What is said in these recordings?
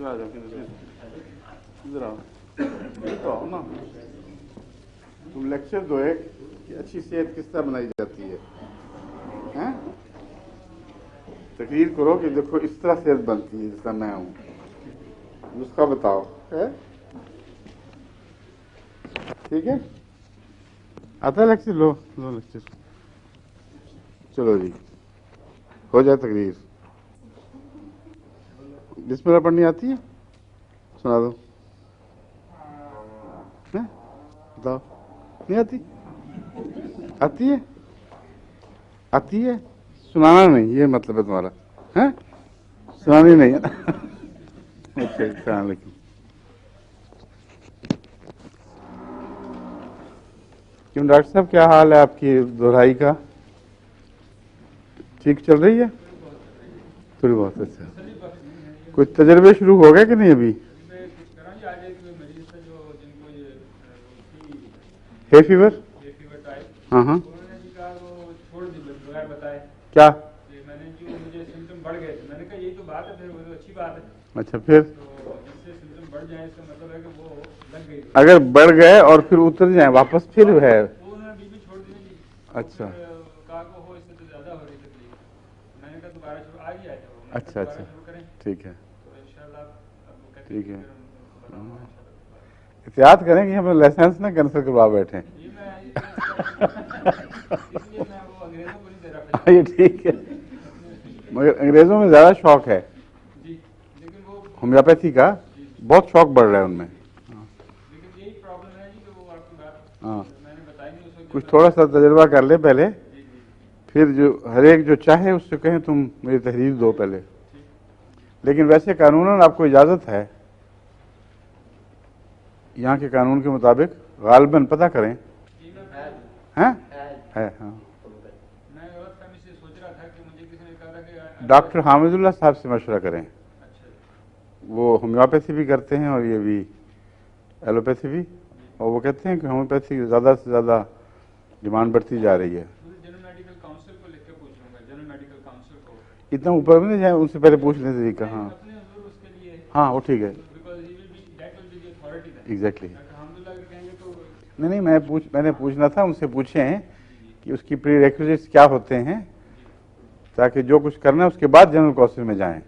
آ جاؤ ادھر آؤ تو آؤ نا تم لیکچر دو ایک کہ اچھی صحت کس طرح بنائی جاتی ہے. تقریر کرو کہ دیکھو اس طرح صحت بنتی ہے جس طرح میں ہوں. نسخہ بتاؤ. ٹھیک ہے آتا ہے لیکچر. لو لیکچر. چلو جی ہو جائے تقریر. بسم اللہ پڑھنی آتی ہے؟ سنا دو. بتاؤ. نہیں آتی؟ آتی ہے. آتی ہے. سنانا نہیں یہ مطلب ہے تمہارا. سنانی نہیں ہے. اچھا السلام علیکم. کیوں ڈاکٹر صاحب کیا حال ہے آپ کی دہرائی کا؟ ٹھیک چل رہی ہے؟ تھوڑی بہت. اچھا کچھ تجربے شروع ہو گئے کہ نہیں ابھی؟ ہے فیور؟ ہاں ہاں. کیا؟ اچھا پھر اگر بڑھ گئے اور پھر اتر جائیں واپس پھر ہے. اچھا اچھا اچھا ٹھیک ہے ٹھیک ہے. احتیاط کریں کہ ہم لائسنس نہ کینسل کروا بیٹھیں. یہ ٹھیک ہے مگر انگریزوں میں زیادہ شوق ہے ہومیوپیتھی کا. بہت شوق بڑھ رہا ہے ان میں. ہاں کچھ تھوڑا سا تجربہ کر لیں پہلے پھر جو ہر ایک جو چاہے اس سے کہیں تم میری تحریر دو پہلے. لیکن ویسے قانوناً آپ کو اجازت ہے یہاں کے قانون کے مطابق غالباً پتہ کریں. ہے ہاں. ڈاکٹر حامد اللہ صاحب سے مشورہ کریں. وہ ہومیوپیتھی بھی کرتے ہیں اور یہ بھی ایلوپیتھی بھی. اور وہ کہتے ہیں کہ ہومیوپیتھی زیادہ سے زیادہ ڈیمانڈ بڑھتی جا رہی ہے. اتنا اوپر بھی نہیں جائیں ان سے پہلے پوچھ لیں طریقہ. ہاں ہاں وہ ٹھیک ہے ایگزیکٹلی. نہیں میں نے پوچھنا تھا ان سے پوچھیں کہ اس کی پری ریکوزٹس کیا ہوتے ہیں تاکہ جو کچھ کرنا ہے اس کے بعد جنرل کورسز میں جائیں.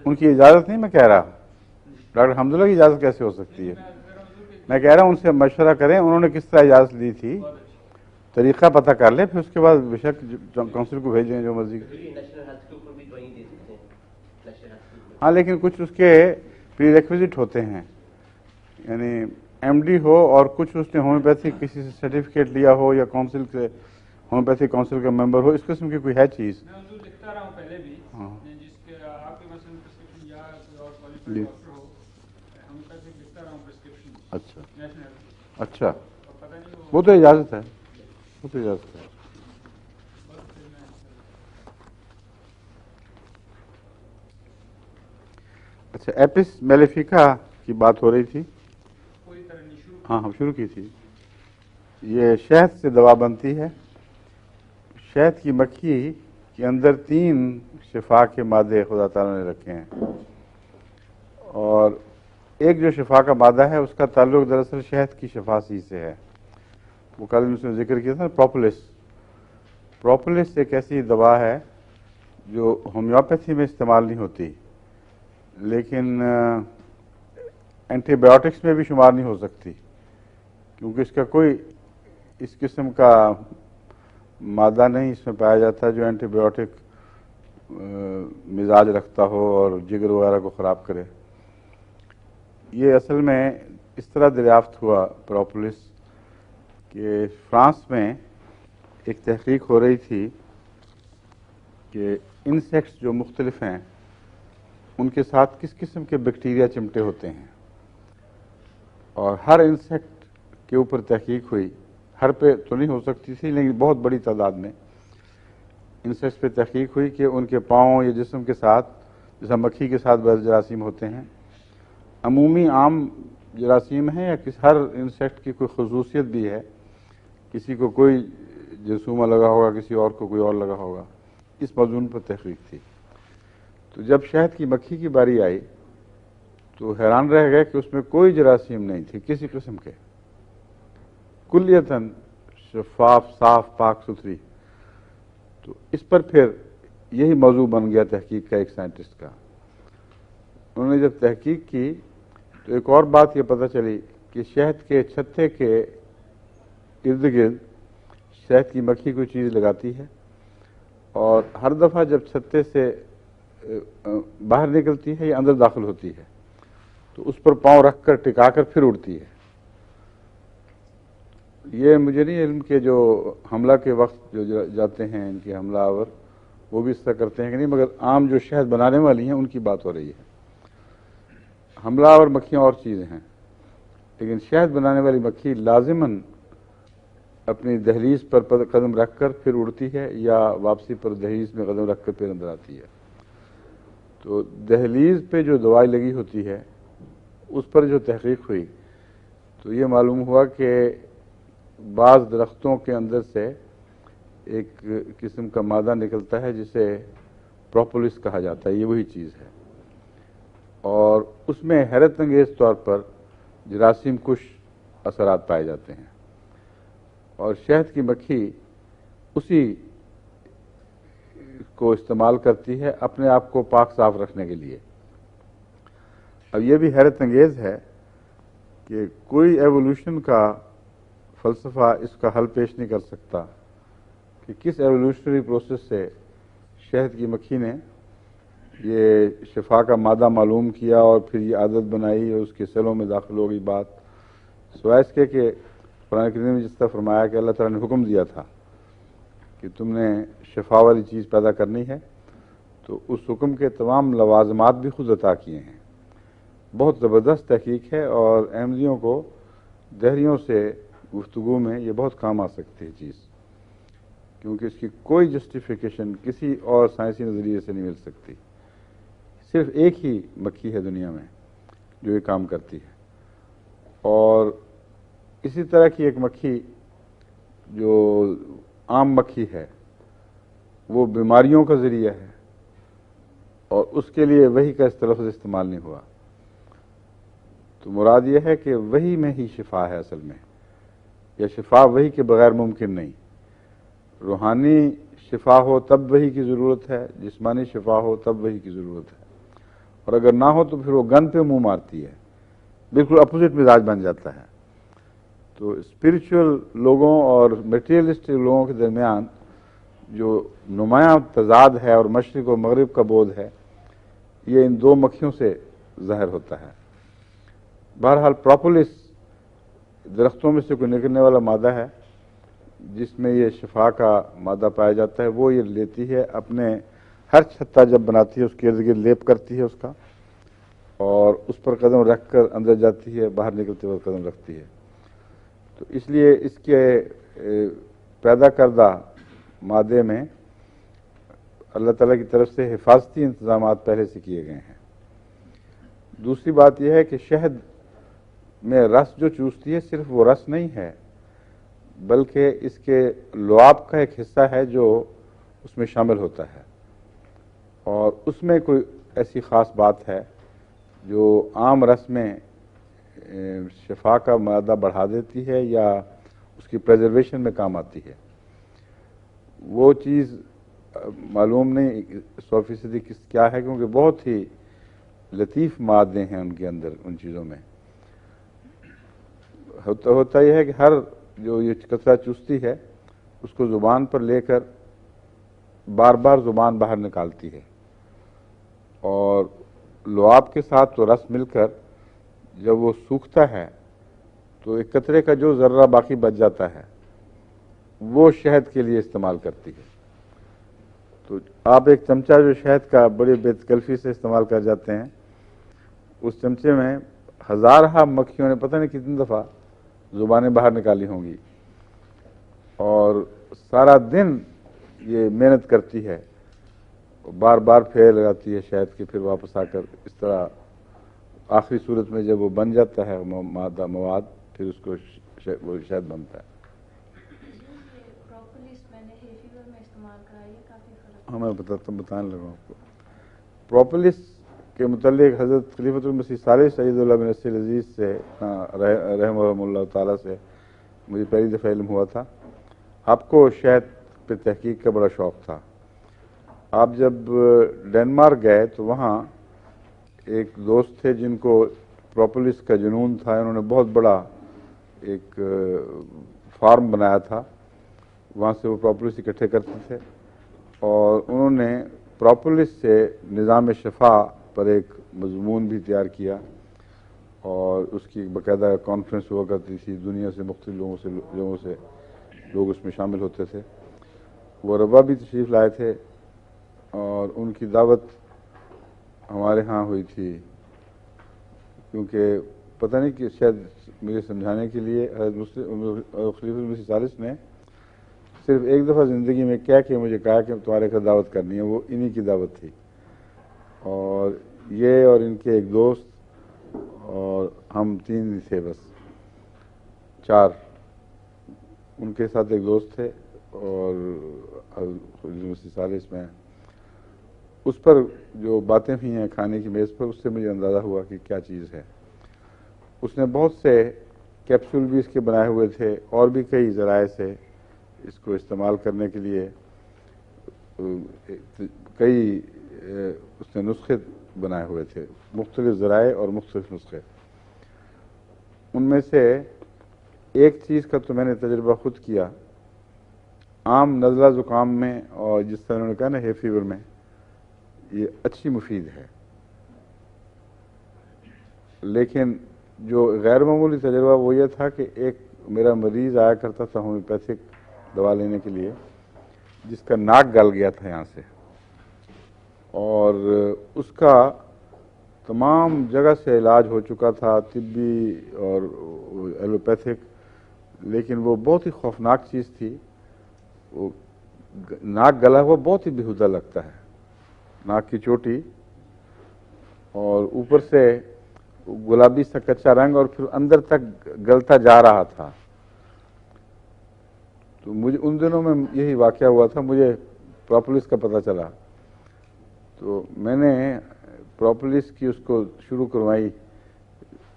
ان کی اجازت نہیں میں کہہ رہا. ڈاکٹر حمداللہ کی اجازت کیسے ہو سکتی ہے؟ میں کہہ رہا ہوں ان سے مشورہ کریں انہوں نے کس طرح اجازت لی تھی طریقہ پتہ کر لیں پھر اس کے بعد بے شک کونسل کو بھیجیں جو مرضی. ہاں لیکن کچھ اس کے پری ریکوزٹ ہوتے ہیں یعنی ایم ڈی ہو اور کچھ اس نے ہومیوپیتھی کسی سے سرٹیفکیٹ لیا ہو یا کونسل کے ہومیوپیتھی کونسل کا ممبر ہو. اس قسم کی کوئی ہے چیز. ہاں اچھا اچھا وہ تو اجازت ہے. وہ تو اجازت ہے. اچھا ایپس میلیفیکا کی بات ہو رہی تھی. ہاں ہم شروع کی تھی. یہ شہد سے دوا بنتی ہے. شہد کی مکھی کے اندر 3 شفا کے مادے خدا تعالیٰ نے رکھے ہیں اور ایک جو شفا کا مادہ ہے اس کا تعلق دراصل شہد کی شفا سے ہے. وہ کل اس نے ذکر کیا تھا پروپولس. پروپولس ایک ایسی دوا ہے جو ہومیوپیتھی میں استعمال نہیں ہوتی لیکن اینٹی بایوٹکس میں بھی شمار نہیں ہو سکتی کیونکہ اس کا کوئی اس قسم کا مادہ نہیں اس میں پایا جاتا جو اینٹی بایوٹک مزاج رکھتا ہو اور جگر وغیرہ کو خراب کرے. یہ اصل میں اس طرح دریافت ہوا پروپولس کہ فرانس میں ایک تحقیق ہو رہی تھی کہ انسیکٹس جو مختلف ہیں ان کے ساتھ کس قسم کے بیکٹیریا چمٹے ہوتے ہیں اور ہر انسیکٹ کے اوپر تحقیق ہوئی. ہر پہ تو نہیں ہو سکتی تھی لیکن بہت بڑی تعداد میں انسیکٹس پہ تحقیق ہوئی کہ ان کے پاؤں یا جسم کے ساتھ جیسا مکھی کے ساتھ بعض جراثیم ہوتے ہیں عمومی عام جراثیم ہیں یا ہر انسیکٹ کی کوئی خصوصیت بھی ہے. کسی کو کوئی جرثومہ لگا ہوگا کسی اور کو کوئی اور لگا ہوگا. اس موضوع پر تحقیق تھی. تو جب شہد کی مکھی کی باری آئی تو حیران رہ گئے کہ اس میں کوئی جراثیم نہیں تھی کسی قسم کے، کلیتاً شفاف، صاف، پاک ستھری۔ تو اس پر پھر یہی موضوع بن گیا تحقیق کا ایک سائنٹسٹ کا۔ انہوں نے جب تحقیق کی تو ایک اور بات یہ پتہ چلی کہ شہد کے چھتے کے ارد گرد شہد کی مکھی کوئی چیز لگاتی ہے، اور ہر دفعہ جب چھتے سے باہر نکلتی ہے یا اندر داخل ہوتی ہے تو اس پر پاؤں رکھ کر ٹکا کر پھر اڑتی ہے۔ یہ مجھے نہیں علم کہ جو حملہ کے وقت جو جاتے ہیں ان کے حملہ آور وہ بھی اس طرح کرتے ہیں کہ نہیں، مگر عام جو شہد بنانے والی ہیں ان کی بات ہو رہی ہے۔ حملہ آور مکھیاں اور چیزیں ہیں، لیکن شہد بنانے والی مکھی لازماً اپنی دہلیز پر قدم رکھ کر پھر اڑتی ہے، یا واپسی پر دہلیز میں قدم رکھ کر پھر اندر آتی ہے۔ تو دہلیز پہ جو دوائی لگی ہوتی ہے اس پر جو تحقیق ہوئی تو یہ معلوم ہوا کہ بعض درختوں کے اندر سے ایک قسم کا مادہ نکلتا ہے جسے پروپولس کہا جاتا ہے، یہ وہی چیز ہے، اور اس میں حیرت انگیز طور پر جراثیم کش اثرات پائے جاتے ہیں، اور شہد کی مکھی اسی کو استعمال کرتی ہے اپنے آپ کو پاک صاف رکھنے کے لیے۔ اب یہ بھی حیرت انگیز ہے کہ کوئی ایوولوشن کا فلسفہ اس کا حل پیش نہیں کر سکتا کہ کس ایوولوشنری پروسیس سے شہد کی مکھی نے یہ شفا کا مادہ معلوم کیا اور پھر یہ عادت بنائی اور اس کے سیلوں میں داخل ہو گئی بات، سوائے اس کے کہ قرآن کریم نے جس طرح فرمایا کہ اللہ تعالیٰ نے حکم دیا تھا کہ تم نے شفا والی چیز پیدا کرنی ہے، تو اس حکم کے تمام لوازمات بھی خود عطا کیے ہیں۔ بہت زبردست تحقیق ہے، اور احمدیوں کو دہریوں سے گفتگو میں یہ بہت کام آ سکتی ہے چیز، کیونکہ اس کی کوئی جسٹیفیکیشن کسی اور سائنسی نظریے سے نہیں مل سکتی۔ صرف ایک ہی مکھی ہے دنیا میں جو یہ کام کرتی ہے، اور اسی طرح کی ایک مکھی جو عام مکھی ہے وہ بیماریوں کا ذریعہ ہے، اور اس کے لیے وحی کا اس لفظ استعمال نہیں ہوا۔ تو مراد یہ ہے کہ وحی میں ہی شفا ہے اصل میں، یا شفا وحی کے بغیر ممکن نہیں۔ روحانی شفا ہو تب وحی کی ضرورت ہے، جسمانی شفا ہو تب وحی کی ضرورت ہے، اور اگر نہ ہو تو پھر وہ گن پہ منہ مارتی ہے، بالکل اپوزٹ مزاج بن جاتا ہے۔ تو اسپرچل لوگوں اور میٹیریلسٹک لوگوں کے درمیان جو نمایاں تضاد ہے اور مشرق و مغرب کا بودھ ہے، یہ ان دو مکھیوں سے ظاہر ہوتا ہے۔ بہرحال پروپولس درختوں میں سے کوئی نکلنے والا مادہ ہے جس میں یہ شفا کا مادہ پایا جاتا ہے، وہ یہ لیتی ہے اپنے ہر چھتا جب بناتی ہے اس کے ارد گرد لیپ کرتی ہے اس کا، اور اس پر قدم رکھ کر اندر جاتی ہے، باہر نکلتے وقت قدم رکھتی ہے۔ تو اس لیے اس کے پیدا کردہ مادے میں اللہ تعالیٰ کی طرف سے حفاظتی انتظامات پہلے سے کیے گئے ہیں۔ دوسری بات یہ ہے کہ شہد میں رس جو چوستی ہے صرف وہ رس نہیں ہے، بلکہ اس کے لعاب کا ایک حصہ ہے جو اس میں شامل ہوتا ہے، اور اس میں کوئی ایسی خاص بات ہے جو عام رس میں شفا کا مادہ بڑھا دیتی ہے یا اس کی پریزرویشن میں کام آتی ہے۔ وہ چیز معلوم نہیں 100% کیا ہے، کیونکہ بہت ہی لطیف مادے ہیں ان کے اندر، ان چیزوں میں ہوتا یہ ہے کہ ہر جو یہ کچرا چوستی ہے اس کو زبان پر لے کر بار بار زبان باہر نکالتی ہے، اور لعاب کے ساتھ تو رس مل کر جب وہ سوکھتا ہے تو ایک قطرے کا جو ذرہ باقی بچ جاتا ہے وہ شہد کے لیے استعمال کرتی ہے۔ تو آپ ایک چمچہ جو شہد کا بڑی بے تکلفی سے استعمال کر جاتے ہیں، اس چمچے میں ہزارہ مکھیوں نے پتہ نہیں کتنی دفعہ زبانیں باہر نکالی ہوں گی، اور سارا دن یہ محنت کرتی ہے، بار بار پھیر لگاتی ہے شہد کے، پھر واپس آ کر اس طرح آخری صورت میں جب وہ بن جاتا ہے مواد، پھر اس کو وہ شہد بنتا ہے۔ ہاں میں بتانے لگا آپ کو۔ پروپولس کے متعلق حضرت خلیفۃ المسیح ثالث سید اللہ بن نصیر العزیز سے رحمہ اللہ تعالیٰ سے مجھے پہلی دفعہ علم ہوا تھا. آپ کو شہد پہ تحقیق کا بڑا شوق تھا. آپ جب ڈنمارک گئے تو وہاں ایک دوست تھے جن کو پروپولس کا جنون تھا. انہوں نے بہت بڑا ایک فارم بنایا تھا, وہاں سے وہ پروپولس اکٹھے کرتے تھے, اور انہوں نے پروپولس سے نظام شفا پر ایک مضمون بھی تیار کیا, اور اس کی باقاعدہ کانفرنس ہوا کرتی تھی. دنیا سے مختلف لوگوں سے لوگ اس میں شامل ہوتے تھے. وہ ربا بھی تشریف لائے تھے, اور ان کی دعوت ہمارے ہاں ہوئی تھی, کیونکہ پتہ نہیں کہ شاید مجھے سمجھانے کے لیے خلیفۃ المسیح ثالث نے صرف ایک دفعہ زندگی میں کیا کہ مجھے کہا کہ تمہارے گھر دعوت کرنی ہے. وہ انہی کی دعوت تھی, اور یہ اور ان کے ایک دوست اور ہم 3 تھے, بس 4. ان کے ساتھ ایک دوست تھے, اور مسیح ثالث میں اس پر جو باتیں ہوئی ہیں کھانے کی میز پر, اس سے مجھے اندازہ ہوا کہ کیا چیز ہے. اس نے بہت سے کیپسول بھی اس کے بنائے ہوئے تھے, اور بھی کئی ذرائع سے اس کو استعمال کرنے کے لیے کئی اس نے نسخے بنائے ہوئے تھے, مختلف ذرائع اور مختلف نسخے. ان میں سے ایک چیز کا تو میں نے تجربہ خود کیا. عام نزلہ زکام میں, اور جس طرح انہوں نے کہا نا ہے فیور میں, یہ اچھی مفید ہے, لیکن جو غیر معمولی تجربہ وہ یہ تھا کہ ایک میرا مریض آیا کرتا تھا ہومیوپیتھک دوا لینے کے لیے, جس کا ناک گل گیا تھا یہاں سے, اور اس کا تمام جگہ سے علاج ہو چکا تھا, طبی اور ایلوپیتھک, لیکن وہ بہت ہی خوفناک چیز تھی. وہ ناک گلا ہوا بہت ہی بےہودہ لگتا ہے, ناک کی چوٹی, اور اوپر سے گلابی سا کچا رنگ, اور پھر اندر تک گلتا جا رہا تھا. تو مجھے ان دنوں میں یہی واقعہ ہوا تھا. مجھے پروپولس کا پتہ چلا, تو میں نے پروپولس کی اس کو شروع کروائی,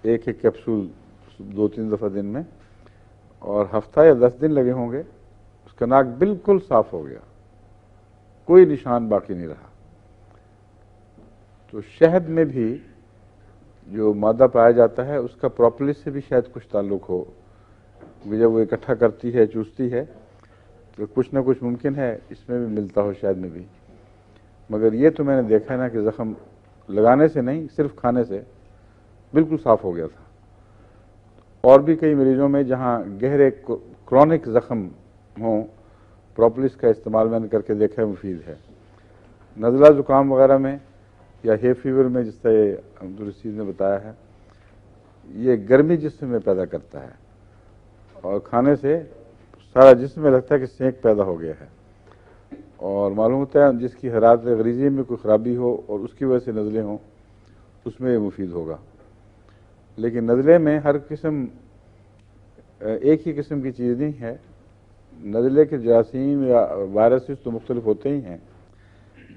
ایک کیپسول 2-3 دفعہ دن میں, اور ہفتہ یا 10 دن لگے ہوں گے. اس کا ناک بالکل صاف ہو گیا, کوئی نشان باقی نہیں رہا. تو شہد میں بھی جو مادہ پایا جاتا ہے اس کا پروپولس سے بھی شاید کچھ تعلق ہو, جب وہ اکٹھا کرتی ہے, چوستی ہے, تو کچھ نہ کچھ ممکن ہے اس میں بھی ملتا ہو, شاید میں بھی. مگر یہ تو میں نے دیکھا ہے نا کہ زخم لگانے سے نہیں, صرف کھانے سے بالکل صاف ہو گیا تھا. اور بھی کئی مریضوں میں جہاں گہرے کرونک زخم ہوں, پروپولس کا استعمال میں نے کر کے دیکھا ہے, مفید ہے. نزلہ زکام وغیرہ میں یا ہے فیور میں, جس طرح عبدالرشید نے بتایا ہے, یہ گرمی جسم میں پیدا کرتا ہے, اور کھانے سے سارا جسم میں لگتا ہے کہ سینک پیدا ہو گیا ہے, اور معلوم ہوتا ہے جس کی حرارت غریزی میں کوئی خرابی ہو اور اس کی وجہ سے نزلے ہوں, اس میں یہ مفید ہوگا. لیکن نزلے میں ہر قسم ایک ہی قسم کی چیز نہیں ہے. نزلے کے جراثیم یا وائرسز تو مختلف ہوتے ہی ہیں,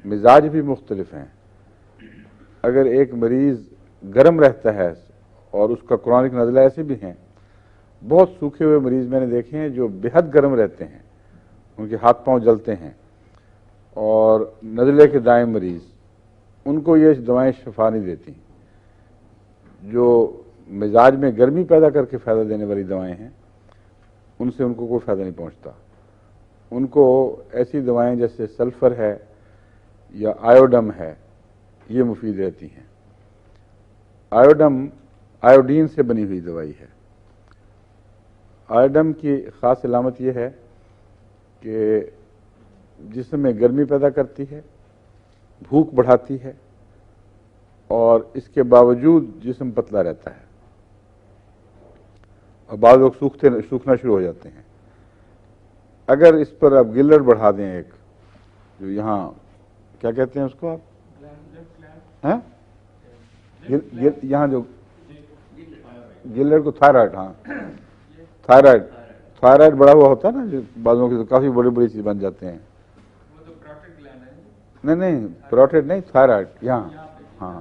مزاج بھی مختلف ہیں. اگر ایک مریض گرم رہتا ہے, اور اس کا کرونک نزلہ ایسے بھی ہیں, بہت سوکھے ہوئے مریض میں نے دیکھے ہیں جو بے حد گرم رہتے ہیں, ان کے ہاتھ پاؤں جلتے ہیں, اور نزلے کے دائم مریض, ان کو یہ دوائیں شفا نہیں دیتی. جو مزاج میں گرمی پیدا کر کے فائدہ دینے والی دوائیں ہیں, ان سے ان کو کوئی فائدہ نہیں پہنچتا. ان کو ایسی دوائیں جیسے سلفر ہے یا آیوڈم ہے, یہ مفید رہتی ہیں. آیوڈم آیوڈین سے بنی ہوئی دوائی ہے. آیوڈم کی خاص علامت یہ ہے کہ جسم میں گرمی پیدا کرتی ہے, بھوک بڑھاتی ہے, اور اس کے باوجود جسم پتلا رہتا ہے, اور بعض لوگ سوکھنا شروع ہو جاتے ہیں. اگر اس پر آپ گلر بڑھا دیں, ایک جو یہاں کیا کہتے ہیں اس کو آپ, یہاں جو گلر کو تھائرائڈ, ہاں تھائرائڈ بڑا ہوا ہوتا ہے نا, جو بعضوں کی تو کافی بڑی بڑی چیز بن جاتے ہیں. نہیں, پروٹیٹ نہیں, تھائرائڈ یہاں, ہاں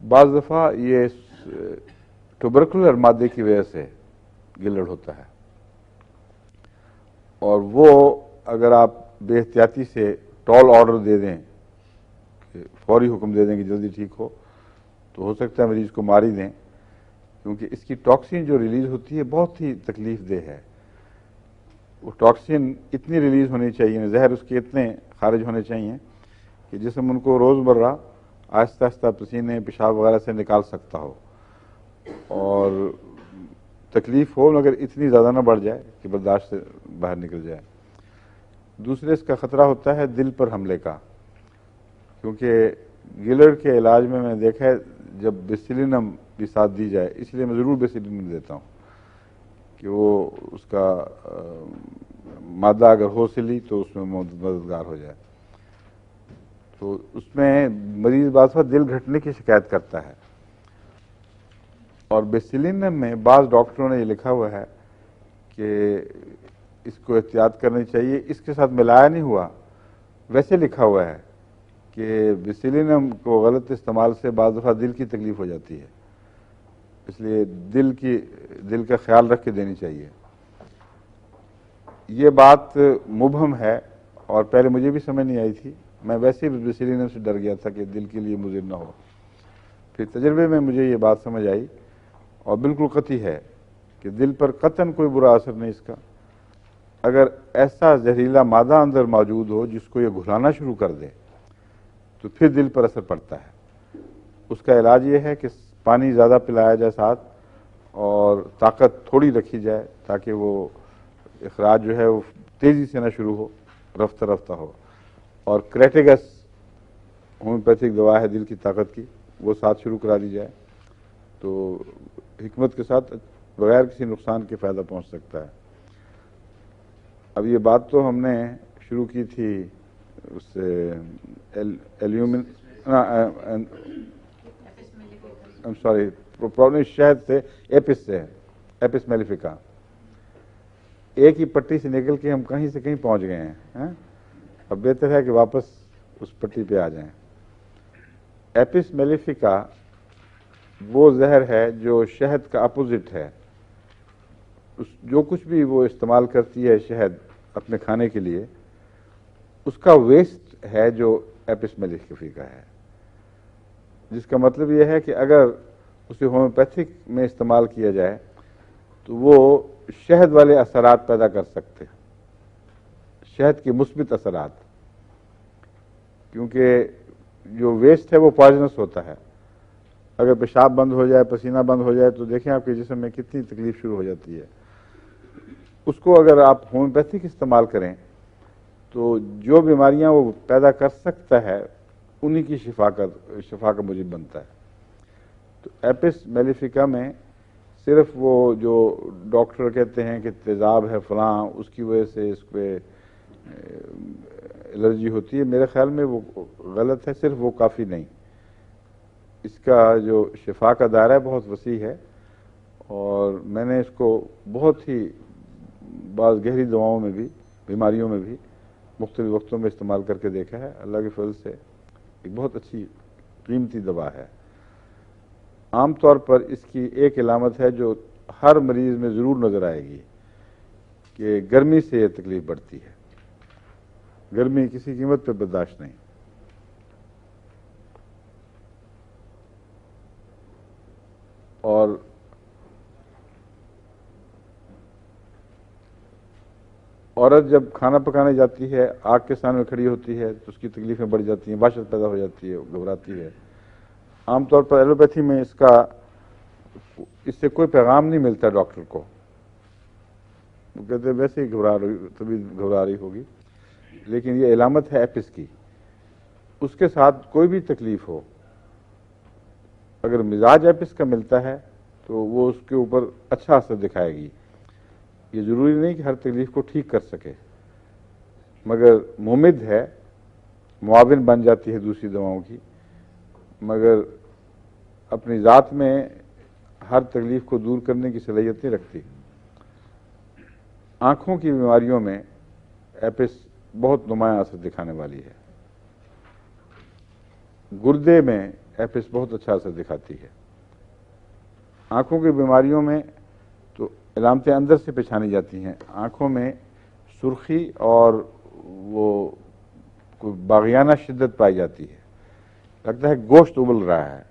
بعض دفعہ یہ ٹوبرکولر مادے کی وجہ سے گلڑ ہوتا ہے، اور وہ اگر آپ بے احتیاطی سے ٹال آرڈر دے دیں، کہ فوری حکم دے دیں کہ جلدی ٹھیک تو ہو سکتا ہے مریض کو مار ہی دیں، کیونکہ اس کی ٹاکسین جو ریلیز ہوتی ہے بہت ہی تکلیف دہ ہے۔ وہ ٹاکسین اتنی ریلیز ہونی چاہیے، زہر اس کے اتنے خارج ہونے چاہیے کہ جسم ان کو روزمرہ آہستہ آہستہ پسینے پیشاب وغیرہ سے نکال سکتا ہو، اور تکلیف ہو مگر اتنی زیادہ نہ بڑھ جائے کہ برداشت سے باہر نکل جائے۔ دوسرے اس کا خطرہ ہوتا ہے دل پر حملے کا، کیونکہ گلڑ کے علاج میں نے دیکھا ہے جب بیسیلینم بھی ساتھ دی جائے، اس لیے میں ضرور بیسیلینم دیتا ہوں کہ وہ اس کا مادہ اگر ہو سلی تو اس میں مددگار ہو جائے۔ تو اس میں مریض بعض وقت دل گھٹنے کی شکایت کرتا ہے، اور بیسیلینم میں بعض ڈاکٹروں نے یہ لکھا ہوا ہے کہ اس کو احتیاط کرنی چاہیے، اس کے ساتھ ملایا نہیں ہوا، ویسے لکھا ہوا ہے کہ بیسیلینم کو غلط استعمال سے بعض دفعہ دل کی تکلیف ہو جاتی ہے، اس لیے دل کا خیال رکھ کے دینی چاہیے۔ یہ بات مبہم ہے اور پہلے مجھے بھی سمجھ نہیں آئی تھی، میں ویسے بھی بیسیلینم سے ڈر گیا تھا کہ دل کے لیے مضر نہ ہو۔ پھر تجربے میں مجھے یہ بات سمجھ آئی اور بالکل قطعی ہے کہ دل پر قطعاً کوئی برا اثر نہیں اس کا۔ اگر ایسا زہریلا مادہ اندر موجود ہو جس کو یہ گھلانا شروع کر دے تو پھر دل پر اثر پڑتا ہے۔ اس کا علاج یہ ہے کہ پانی زیادہ پلایا جائے ساتھ، اور طاقت تھوڑی رکھی جائے تاکہ وہ اخراج جو ہے وہ تیزی سے نہ شروع ہو، رفتہ رفتہ ہو، اور کریٹیگس ہومیوپیتھک دوا ہے دل کی طاقت کی، وہ ساتھ شروع کرا دی جائے تو حکمت کے ساتھ بغیر کسی نقصان کے فائدہ پہنچ سکتا ہے۔ اب یہ بات تو ہم نے شروع کی تھی اس سے شہد سے، ایپس میلیفیکا، ایک ہی پٹی سے نکل کے ہم کہیں سے کہیں پہنچ گئے ہیں۔ اب بہتر ہے کہ واپس اس پٹی پہ آ جائیں۔ ایپس میلیفیکا وہ زہر ہے جو شہد کا اپوزٹ ہے، جو کچھ بھی وہ استعمال کرتی ہے شہد اپنے کھانے کے لیے، اس کا ویسٹ ہے جو ایپس میلیفیکا ہے، جس کا مطلب یہ ہے کہ اگر اسے ہومیوپیتھک میں استعمال کیا جائے تو وہ شہد والے اثرات پیدا کر سکتے ہیں، شہد کے مثبت اثرات، کیونکہ جو ویسٹ ہے وہ پوائزنس ہوتا ہے۔ اگر پیشاب بند ہو جائے، پسینہ بند ہو جائے تو دیکھیں آپ کے جسم میں کتنی تکلیف شروع ہو جاتی ہے۔ اس کو اگر آپ ہومیوپیتھک استعمال کریں تو جو بیماریاں وہ پیدا کر سکتا ہے انہی کی شفا کا موجب بنتا ہے۔ تو ایپس میلیفیکا میں صرف وہ جو ڈاکٹر کہتے ہیں کہ تیزاب ہے فلاں، اس کی وجہ سے اس پہ الرجی ہوتی ہے، میرے خیال میں وہ غلط ہے، صرف وہ کافی نہیں۔ اس کا جو شفا کا دائرہ بہت وسیع ہے، اور میں نے اس کو بہت ہی بعض گہری دواؤں میں بھی، بیماریوں میں بھی مختلف وقتوں میں استعمال کر کے دیکھا ہے۔ اللہ کے فضل سے ایک بہت اچھی قیمتی دوا ہے۔ عام طور پر اس کی ایک علامت ہے جو ہر مریض میں ضرور نظر آئے گی کہ گرمی سے یہ تکلیف بڑھتی ہے، گرمی کسی قیمت پہ برداشت نہیں۔ اور عورت جب کھانا پکانے جاتی ہے، آگ کے سامنے کھڑی ہوتی ہے تو اس کی تکلیفیں بڑھ جاتی ہیں، وحشت پیدا ہو جاتی ہے، گھبراتی ہے۔ عام طور پر ایلوپیتھی میں اس سے کوئی پیغام نہیں ملتا ڈاکٹر کو، وہ کہتے ہیں ویسے ہی گھبرا رہی ہوگی، لیکن یہ علامت ہے ایپس کی۔ اس کے ساتھ کوئی بھی تکلیف ہو، اگر مزاج ایپس کا ملتا ہے تو وہ اس کے اوپر اچھا اثر دکھائے گی۔ یہ ضروری نہیں کہ ہر تکلیف کو ٹھیک کر سکے، مگر ممد ہے، معاون بن جاتی ہے دوسری دواؤں کی، مگر اپنی ذات میں ہر تکلیف کو دور کرنے کی صلاحیت نہیں رکھتی۔ آنکھوں کی بیماریوں میں ایپس بہت نمایاں اثر دکھانے والی ہے۔ گردے میں ایپس بہت اچھا اثر دکھاتی ہے۔ آنکھوں کی بیماریوں میں تو علامتیں اندر سے پہچانی جاتی ہیں، آنکھوں میں سرخی اور وہ کوئی باغیانہ شدت پائی جاتی ہے، لگتا ہے گوشت ابل رہا ہے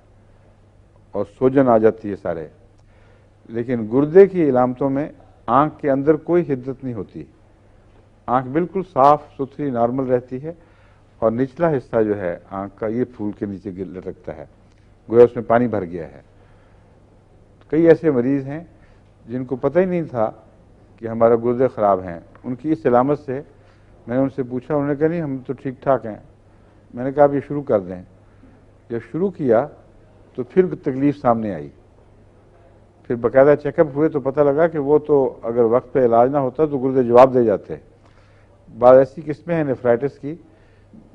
اور سوجن آ جاتی ہے سارے۔ لیکن گردے کی علامتوں میں آنکھ کے اندر کوئی حدت نہیں ہوتی، آنکھ بالکل صاف ستھری نارمل رہتی ہے، اور نچلا حصہ جو ہے آنکھ کا یہ پھول کے نیچے لٹکتا ہے، گویا اس میں پانی بھر گیا ہے۔ کئی ایسے مریض ہیں جن کو پتہ ہی نہیں تھا کہ ہمارا گردے خراب ہیں، ان کی اس علامت سے میں نے ان سے پوچھا، انہوں نے کہا نہیں ہم تو ٹھیک ٹھاک ہیں۔ میں نے کہا آپ یہ شروع کر دیں۔ جب شروع کیا تو پھر تکلیف سامنے آئی، پھر باقاعدہ چیک اپ ہوئے تو پتہ لگا کہ وہ تو اگر وقت پہ علاج نہ ہوتا تو گردے جواب دے جاتے۔ بعض ایسی قسمیں ہیں نیفرائٹس کی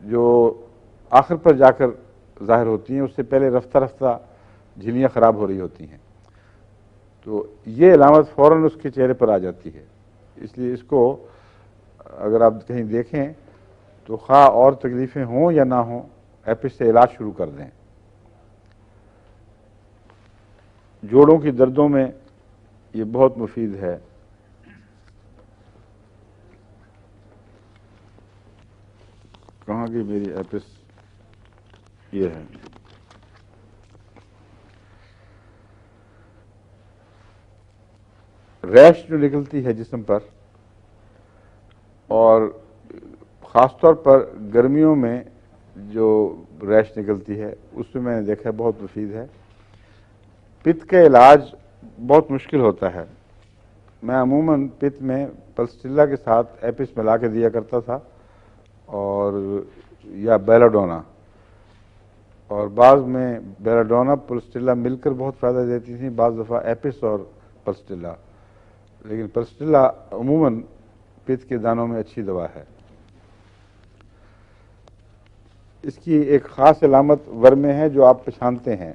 جو آخر پر جا کر ظاہر ہوتی ہیں، اس سے پہلے رفتہ رفتہ جھلیاں خراب ہو رہی ہوتی ہیں، تو یہ علامت فوراً اس کے چہرے پر آ جاتی ہے۔ اس لیے اس کو اگر آپ کہیں دیکھیں تو خواہ اور تکلیفیں ہوں یا نہ ہوں، ایپس سے علاج شروع کر دیں۔ جوڑوں کی دردوں میں یہ بہت مفید ہے۔ کہاں کی میری ایپس؟ یہ ہے۔ ریش جو نکلتی ہے جسم پر، اور خاص طور پر گرمیوں میں جو ریش نکلتی ہے، اس میں میں نے دیکھا بہت مفید ہے۔ پت کا علاج بہت مشکل ہوتا ہے، میں عموماً پت میں پلسٹیلا کے ساتھ ایپس ملا کے دیا کرتا تھا، اور یا بیلاڈونا، اور بعض میں بیلاڈونا پلسٹیلا مل کر بہت فائدہ دیتی تھیں، بعض دفعہ ایپس اور پلسٹیلا، لیکن پلسٹیلا عموماً پت کے دانوں میں اچھی دوا ہے۔ اس کی ایک خاص علامت ورمے ہے جو آپ پہچانتے ہیں۔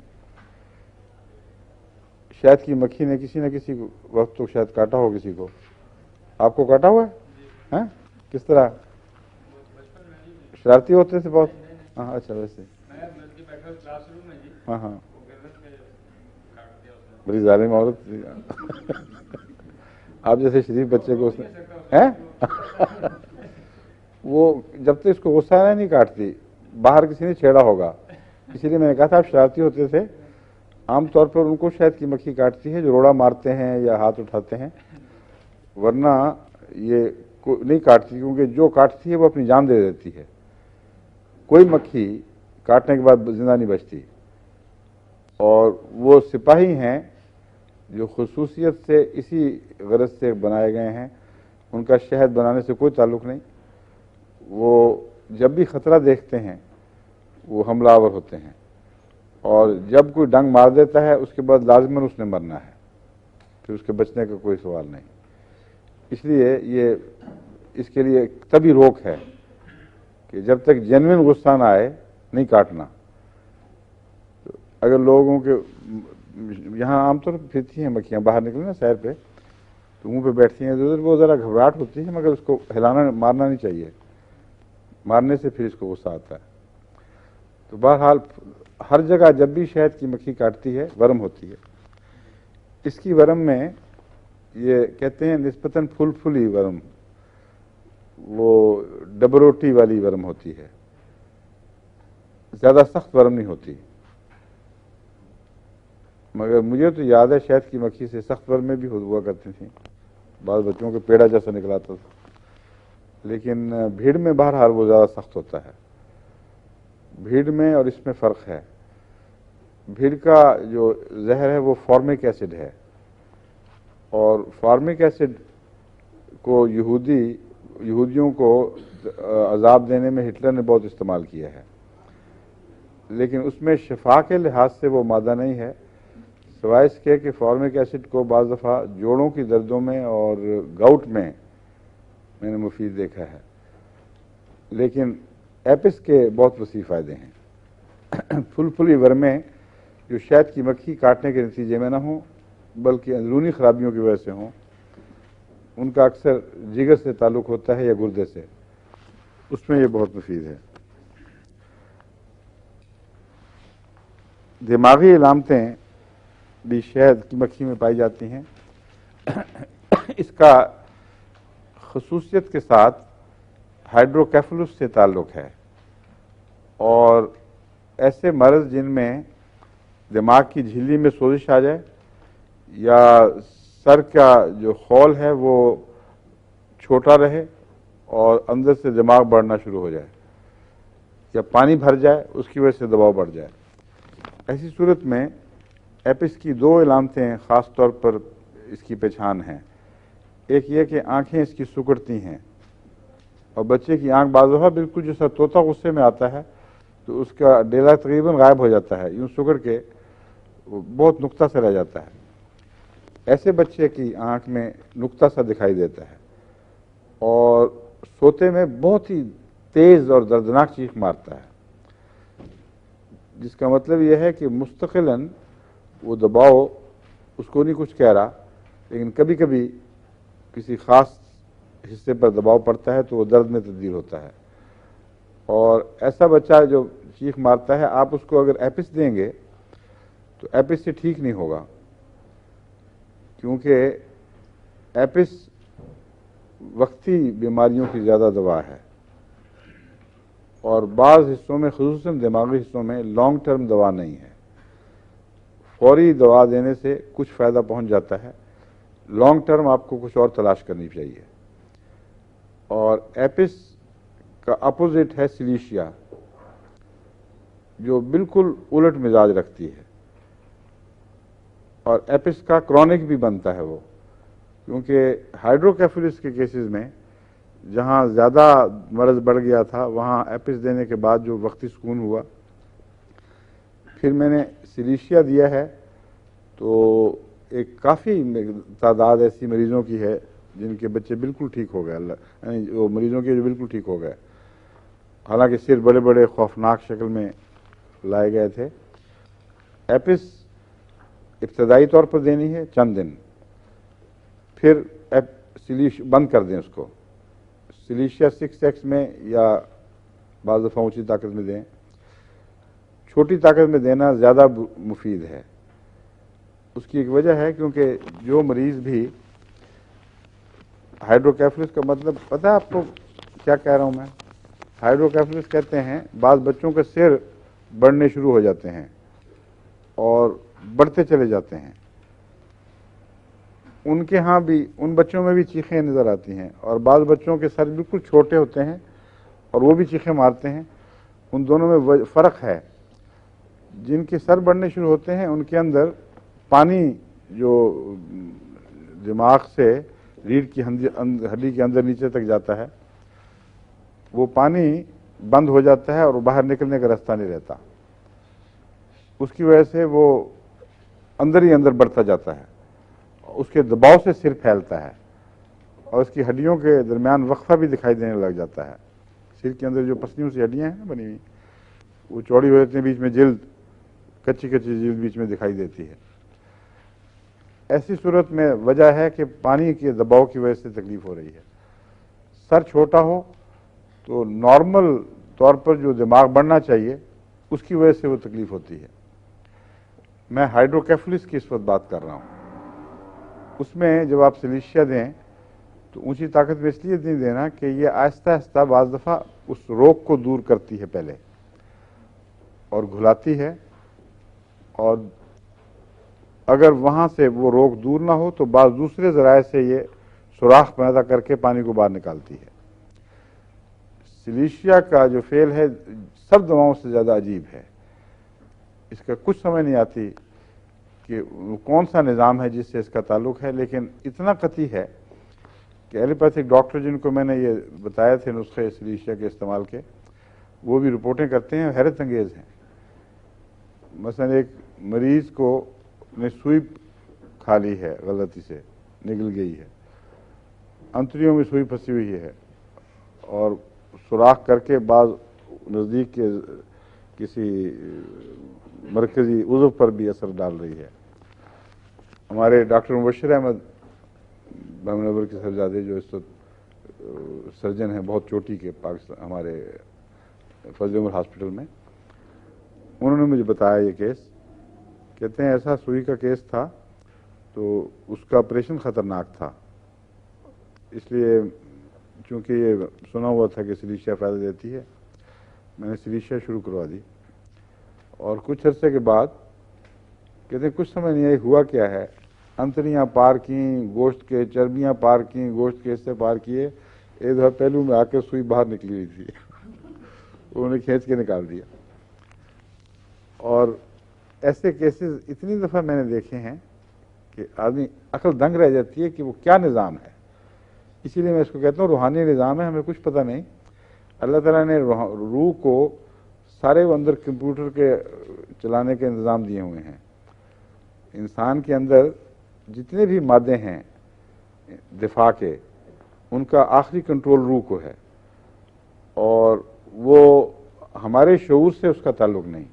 شہد کی مکھی نے کسی نہ کسی وقت تو شاید کاٹا ہو کسی کو، آپ کو کاٹا ہوا ہے؟ ہاں، کس طرح؟ شرارتی ہوتے تھے بہت؟ ہاں اچھا، ویسے ہاں ہاں، بڑی ظالم عورت تھی آپ جیسے شریف بچے کو اس نے وہ جب تک اس کو غصہ نہیں کاٹتی، باہر کسی نے چھیڑا ہوگا، اسی لیے میں نے کہا تھا آپ شرارتی ہوتے تھے۔ عام طور پر ان کو شہد کی مکھی کاٹتی ہے جو روڑا مارتے ہیں یا ہاتھ اٹھاتے ہیں، ورنہ یہ نہیں کاٹتی، کیونکہ جو کاٹتی ہے وہ اپنی جان دے دیتی ہے۔ کوئی مکھی کاٹنے کے بعد زندہ نہیں بچتی، اور وہ سپاہی ہیں جو خصوصیت سے اسی غرض سے بنائے گئے ہیں، ان کا شہد بنانے سے کوئی تعلق نہیں۔ وہ جب بھی خطرہ دیکھتے ہیں وہ حملہ آور ہوتے ہیں، اور جب کوئی ڈنگ مار دیتا ہے اس کے بعد لازماً اس نے مرنا ہے، پھر اس کے بچنے کا کوئی سوال نہیں۔ اس لیے یہ اس کے لیے تبھی روک ہے کہ جب تک جینوئن غصہ نہ آئے نہیں کاٹنا۔ اگر لوگوں کے یہاں عام طور پہ پھرتی ہیں مکھیاں، باہر نکلیں نا سیر پہ تو منہ پہ بیٹھتی ہیں ادھر، وہ ذرا گھبراہٹ ہوتی ہے، مگر اس کو ہلانا مارنا نہیں چاہیے، مارنے سے پھر اس کو غصہ آتا ہے۔ تو بہرحال ہر جگہ جب بھی شہد کی مکھی کاٹتی ہے ورم ہوتی ہے۔ اس کی ورم میں یہ کہتے ہیں نسبتاً پھلی ورم، وہ ڈبروٹی والی ورم ہوتی ہے، زیادہ سخت ورم نہیں ہوتی، مگر مجھے تو یاد ہے شہد کی مکھی سے سخت ورمیں بھی ہوا کرتی تھیں، بعض بچوں کے پیڑا جیسا نکلاتا تھا، لیکن بھیڑ میں بہرحال وہ زیادہ سخت ہوتا ہے۔ بھیڑ میں اور اس میں فرق ہے، بھیڑ کا جو زہر ہے وہ فارمک ایسڈ ہے، اور فارمک ایسڈ کو یہودیوں کو عذاب دینے میں ہٹلر نے بہت استعمال کیا ہے، لیکن اس میں شفا کے لحاظ سے وہ مادہ نہیں ہے، سوائے اس کے کہ فارمک ایسڈ کو بعض دفعہ جوڑوں کی دردوں میں اور گاؤٹ میں نے مفید دیکھا ہے، لیکن ایپس کے بہت وسیع فائدے ہیں۔ پھلی ورمیں جو شہد کی مکھی کاٹنے کے نتیجے میں نہ ہوں بلکہ اندرونی خرابیوں کی وجہ سے ہوں، ان کا اکثر جگر سے تعلق ہوتا ہے یا گردے سے، اس میں یہ بہت مفید ہے۔ دماغی علامتیں بھی شہد کی مکھی میں پائی جاتی ہیں. اس کا خصوصیت کے ساتھ ہائیڈروکیفلس سے تعلق ہے، اور ایسے مرض جن میں دماغ کی جھلی میں سوزش آ جائے یا سر کا جو خول ہے وہ چھوٹا رہے اور اندر سے دماغ بڑھنا شروع ہو جائے یا پانی بھر جائے، اس کی وجہ سے دباؤ بڑھ جائے. ایسی صورت میں ایپس کی دو علامتیں خاص طور پر اس کی پہچان ہیں. ایک یہ کہ آنکھیں اس کی سکڑتی ہیں، اور بچے کی آنکھ بعض دفعہ بالکل جیسا طوطا غصے میں آتا ہے تو اس کا ڈیلا تقریباً غائب ہو جاتا ہے، یوں سکڑ کے بہت نقطہ سا رہ جاتا ہے. ایسے بچے کی آنکھ میں نقطہ سا دکھائی دیتا ہے اور سوتے میں بہت ہی تیز اور دردناک چیخ مارتا ہے، جس کا مطلب یہ ہے کہ مستقلاً وہ دباؤ اس کو نہیں کچھ کہہ رہا، لیکن کبھی کبھی کسی خاص حصے پر دباؤ پڑتا ہے تو وہ درد میں تبدیل ہوتا ہے. اور ایسا بچہ جو چیخ مارتا ہے، آپ اس کو اگر ایپس دیں گے تو ایپس سے ٹھیک نہیں ہوگا، کیونکہ ایپس وقتی بیماریوں کی زیادہ دوا ہے، اور بعض حصوں میں خصوصاً دماغی حصوں میں لانگ ٹرم دوا نہیں ہے. فوری دوا دینے سے کچھ فائدہ پہنچ جاتا ہے، لانگ ٹرم آپ کو کچھ اور تلاش کرنی چاہیے. اور ایپس کا اپوزٹ ہے سلیشیا، جو بالکل الٹ مزاج رکھتی ہے، اور ایپس کا کرونک بھی بنتا ہے وہ، کیونکہ ہائیڈروکیفلس کے کیسز میں جہاں زیادہ مرض بڑھ گیا تھا وہاں ایپس دینے کے بعد جو وقتی سکون ہوا، پھر میں نے سلیشیا دیا ہے تو ایک کافی تعداد ایسی مریضوں کی ہے جن کے بچے بالکل ٹھیک ہو گئے، یعنی وہ مریضوں کے جو بالکل ٹھیک ہو گئے، حالانکہ صرف بڑے بڑے خوفناک شکل میں لائے گئے تھے. ایپس ابتدائی طور پر دینی ہے چند دن، پھر بند کر دیں اس کو. سلیشیا 6X میں یا بعض دفعہ اونچی طاقت میں دیں. چھوٹی طاقت میں دینا زیادہ مفید ہے. اس کی ایک وجہ ہے کیونکہ جو مریض بھی ہائیڈروکیفلس کا مطلب پتہ ہے آپ کو کیا کہہ رہا ہوں میں؟ ہائیڈروکیفلس کہتے ہیں بعض بچوں کے سر بڑھنے شروع ہو جاتے ہیں اور بڑھتے چلے جاتے ہیں. ان کے ہاں بھی ان بچوں میں بھی چیخیں نظر آتی ہیں، اور بعض بچوں کے سر بالکل چھوٹے ہوتے ہیں اور وہ بھی چیخیں مارتے ہیں. ان دونوں میں فرق ہے. جن کے سر بڑھنے شروع ہوتے ہیں ان کے اندر پانی جو دماغ سے ریڑھ کی ہڈی کے اندر نیچے تک جاتا ہے، وہ پانی بند ہو جاتا ہے اور باہر نکلنے کا راستہ نہیں رہتا. اس کی وجہ سے وہ اندر ہی اندر بڑھتا جاتا ہے، اس کے دباؤ سے سر پھیلتا ہے اور اس کی ہڈیوں کے درمیان وقفہ بھی دکھائی دینے لگ جاتا ہے. سر کے اندر جو پسلیوں سے ہڈیاں ہیں بنی ہوئی، وہ چوڑی ہو جاتی ہیں، بیچ میں جلد کچی جلد بیچ میں دکھائی دیتی ہے. ایسی صورت میں وجہ ہے کہ پانی کے دباؤ کی وجہ سے تکلیف ہو رہی ہے. سر چھوٹا ہو تو نارمل طور پر جو دماغ بڑھنا چاہیے اس کی وجہ سے وہ تکلیف ہوتی ہے. میں ہائیڈروکیفلس کی اس وقت بات کر رہا ہوں. اس میں جب آپ سلیشیا دیں تو اونچی طاقت میں اس لیے نہیں دینا کہ یہ آہستہ آہستہ بعض دفعہ اس روگ کو دور کرتی ہے پہلے اور گھلاتی ہے، اور اگر وہاں سے وہ روگ دور نہ ہو تو بعض دوسرے ذرائع سے یہ سوراخ پیدا کر کے پانی کو باہر نکالتی ہے. سلیشیا کا جو فعل ہے سب دواؤں سے زیادہ عجیب ہے. اس کا کچھ سمجھ نہیں آتی کہ کون سا نظام ہے جس سے اس کا تعلق ہے، لیکن اتنا قطعی ہے کہ ایلوپیتھک ڈاکٹر جن کو میں نے یہ بتایا تھے نسخے سلیشیا کے استعمال کے، وہ بھی رپورٹیں کرتے ہیں، حیرت انگیز ہیں. مثلا ایک مریض کو نے سوئی کھا لی ہے، غلطی سے نگل گئی ہے، انتڑیوں میں سوئی پھنسی ہوئی ہے اور سوراخ کر کے بعض نزدیک کے کسی مرکزی عضو پر بھی اثر ڈال رہی ہے. ہمارے ڈاکٹر مبشر احمد بامنور کے صاحبزادے جو اس وقت سرجن ہیں بہت چوٹی کے پاکستان ہمارے فضل عمر ہاسپٹل میں، انہوں نے مجھے بتایا یہ کیس کہتے ہیں ایسا سوئی کا کیس تھا تو اس کا آپریشن خطرناک تھا، اس لیے چونکہ یہ سنا ہوا تھا کہ سلیشیا فائدہ دیتی ہے، میں نے سلیشیا شروع کروا دی، اور کچھ عرصے کے بعد کہتے ہیں کچھ سمجھ نہیں آئی ہوا کیا ہے، انتڑیاں پار کیں، گوشت کے چربیاں پار کیں، گوشت کے حصے پار کیے، ایک دفعہ پہلو میں آ کے سوئی باہر نکلی ہوئی تھی انہوں نے کھینچ کے نکال دیا. اور ایسے کیسز اتنی دفعہ میں نے دیکھے ہیں کہ آدمی عقل دنگ رہ جاتی ہے کہ وہ کیا نظام ہے. اسی لیے میں اس کو کہتا ہوں روحانی نظام ہے، ہمیں کچھ پتہ نہیں. اللہ تعالیٰ نے روح کو سارے وہ اندر کمپیوٹر کے چلانے کے انتظام دیے ہوئے ہیں. انسان کے اندر جتنے بھی مادے ہیں دفاع کے، ان کا آخری کنٹرول روح کو ہے، اور وہ ہمارے شعور سے اس کا تعلق نہیں.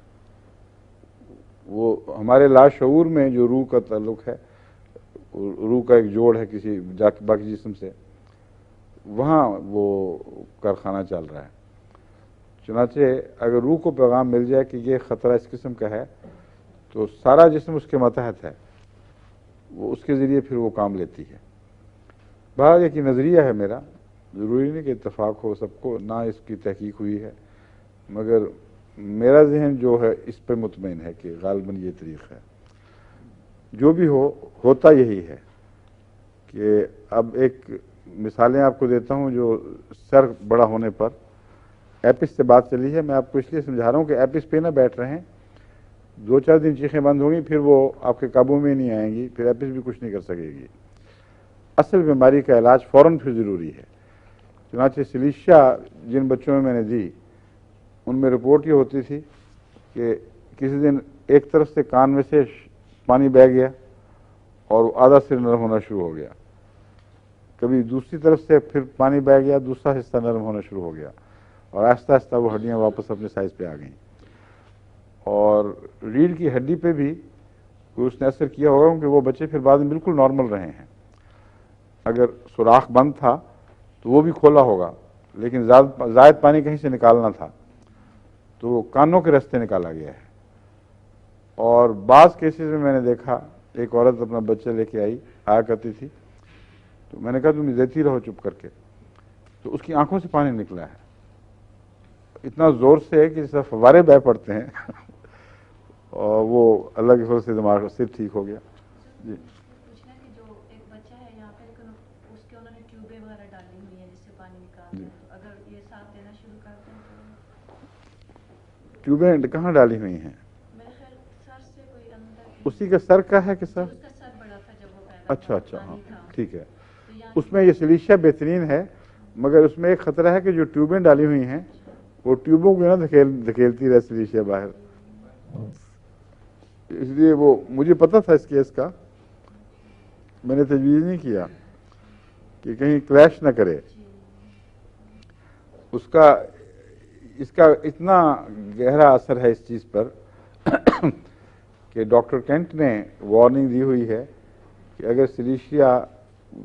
وہ ہمارے لاشعور میں جو روح کا تعلق ہے، روح کا ایک جوڑ ہے کسی باقی جسم سے، وہاں وہ کارخانہ چل رہا ہے. چنانچہ اگر روح کو پیغام مل جائے کہ یہ خطرہ اس قسم کا ہے تو سارا جسم اس کے ماتحت ہے، وہ اس کے ذریعے پھر وہ کام لیتی ہے. بہرحال ایک نظریہ ہے میرا، ضروری نہیں کہ اتفاق ہو سب کو، نہ اس کی تحقیق ہوئی ہے، مگر میرا ذہن جو ہے اس پہ مطمئن ہے کہ غالباً یہ طریقہ ہے. جو بھی ہوتا یہی ہے کہ اب ایک مثالیں آپ کو دیتا ہوں جو سر بڑا ہونے پر. ایپس سے بات چلی ہے، میں آپ کو اس لیے سمجھا رہا ہوں کہ ایپس پہ نہ بیٹھ رہے ہیں، 2-4 دن چیخیں بند ہوں گی، پھر وہ آپ کے قابو میں نہیں آئیں گی، پھر ایپس بھی کچھ نہیں کر سکے گی. اصل بیماری کا علاج فوراً پھر ضروری ہے. چنانچہ سلیشیا جن بچوں میں نے دی، ان میں رپورٹ یہ ہوتی تھی کہ کسی دن ایک طرف سے کان میں سے پانی بہہ گیا اور آدھا سر نرم ہونا شروع ہو گیا، کبھی دوسری طرف سے پھر پانی بہہ گیا، دوسرا حصہ نرم ہونا شروع ہو گیا، اور آہستہ آہستہ وہ ہڈیاں واپس اپنے سائز پہ آ گئیں. اور ریڑھ کی ہڈی پہ بھی کوئی اس نے اثر کیا ہوگا، کیونکہ وہ بچے پھر بعد میں بالکل نارمل رہے ہیں. اگر سوراخ بند تھا تو وہ بھی کھولا ہوگا، لیکن زائد پانی کہیں سے نکالنا تھا تو وہ کانوں کے راستے نکالا گیا ہے. اور بعض کیسز میں نے دیکھا ایک عورت اپنا بچہ لے کے آیا کرتی تھی، تو میں نے کہا تم دیتی رہو چپ کر کے، تو اس کی آنکھوں سے پانی نکلا ہے اتنا زور سے کہ جیسے فوارے بہہ پڑتے ہیں اور وہ اللہ کے فضل سے دماغ سے ٹھیک ہو گیا. جی پوچھنا کہ جو ایک بچہ ہے یہاں پہ، لیکن اس کے انہوں نے ٹیوبیں وغیرہ ڈالی ہوئی ہیں جس سے پانی نکالتے ہیں، تو اگر یہ ساتھ دینا شروع کرتے ہیں تو ٹیوبیں کہاں ڈالی ہوئی ہیں؟ میرے خیال سر سے کوئی اندر اسی کا سر کا ہے کہ سر؟ اس کا سر بڑا تھا جب وہ پیدا اچھا اچھا، ہاں تھا. ٹھیک ہے. تو یہاں اس میں یہ سلیشیا بہترین ہے، مگر اس میں ایک خطرہ ہے کہ جو ٹیوبیں ڈالی ہوئی ہیں وہ ٹیوبوں کو نہ دھکیلتی رہے سلیشیا باہر. اس لیے وہ مجھے پتا تھا اس کیس کا، میں نے تجویز نہیں کیا کہ کہیں کریش نہ کرے. اس کا اتنا گہرا اثر ہے اس چیز پر کہ ڈاکٹر کینٹ نے وارننگ دی ہوئی ہے کہ اگر سلیشیا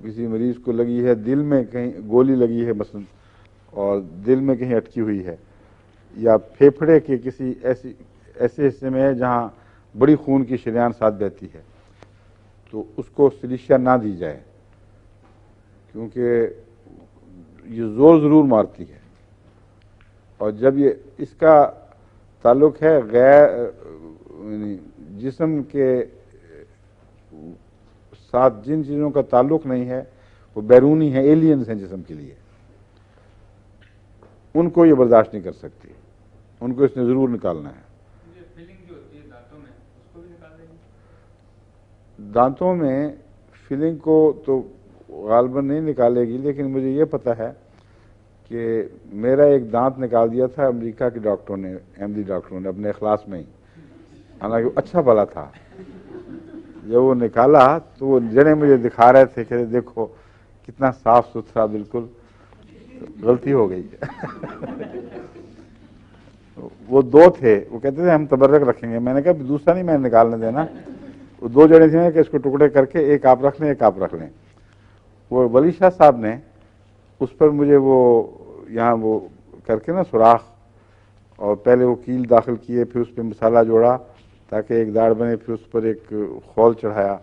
کسی مریض کو لگی ہے، دل میں کہیں گولی لگی ہے مثلا، اور دل میں کہیں اٹکی ہوئی ہے، یا پھیپھڑے کے کسی ایسے حصے میں ہے جہاں بڑی خون کی شریان ساتھ بہتی ہے، تو اس کو سلیشیا نہ دی جائے، کیونکہ یہ زور ضرور مارتی ہے. اور جب یہ اس کا تعلق ہے غیر جسم کے ساتھ جن چیزوں کا تعلق نہیں ہے، وہ بیرونی ہیں، ایلینز ہیں جسم کے لیے، ان کو یہ برداشت نہیں کر سکتی، ان کو اس نے ضرور نکالنا ہے. دانتوں میں فلنگ کو تو غالباً نہیں نکالے گی، لیکن مجھے یہ پتہ ہے کہ میرا ایک دانت نکال دیا تھا امریکہ کے ڈاکٹروں نے، احمدی ڈاکٹروں نے، اپنے اخلاص میں ہی، حالانکہ وہ اچھا بھلا تھا. جب وہ نکالا تو وہ جڑیں مجھے دکھا رہے تھے کہ دیکھو کتنا صاف ستھرا، بالکل غلطی ہو گئی. وہ 2 تھے، وہ کہتے تھے ہم تبرک رکھیں گے، میں نے کہا دوسرا نہیں میں نے نکالنے دینا. وہ 2 جڑیں تھیں کہ اس کو ٹکڑے کر کے ایک آپ رکھ لیں ایک آپ رکھ لیں. وہ ولی شاہ صاحب نے اس پر مجھے وہ یہاں وہ کر کے نا سوراخ، اور پہلے وہ کیل داخل کیے، پھر اس پہ مسالہ جوڑا، تاکہ ایک داڑھ بنے، پھر اس پر ایک خول چڑھایا.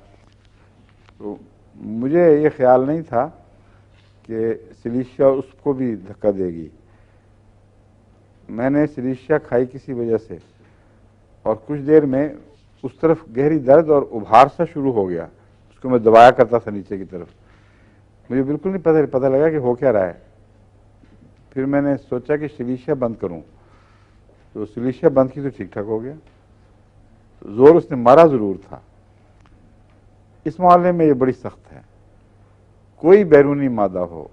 تو مجھے یہ خیال نہیں تھا کہ سلیشیا اس کو بھی دھکا دے گی. میں نے سلیشیا کھائی کسی وجہ سے، اور کچھ دیر میں اس طرف گہری درد اور ابھار سا شروع ہو گیا. اس کو میں دبایا کرتا تھا نیچے کی طرف. مجھے بالکل نہیں پتہ لگا کہ ہو کیا رہا ہے. پھر میں نے سوچا کہ سلیشیا بند کروں، تو سلیشیا بند کی تو ٹھیک ٹھاک ہو گیا. زور اس نے مارا ضرور تھا. اس معاملے میں یہ بڑی سخت ہے. کوئی بیرونی مادہ ہو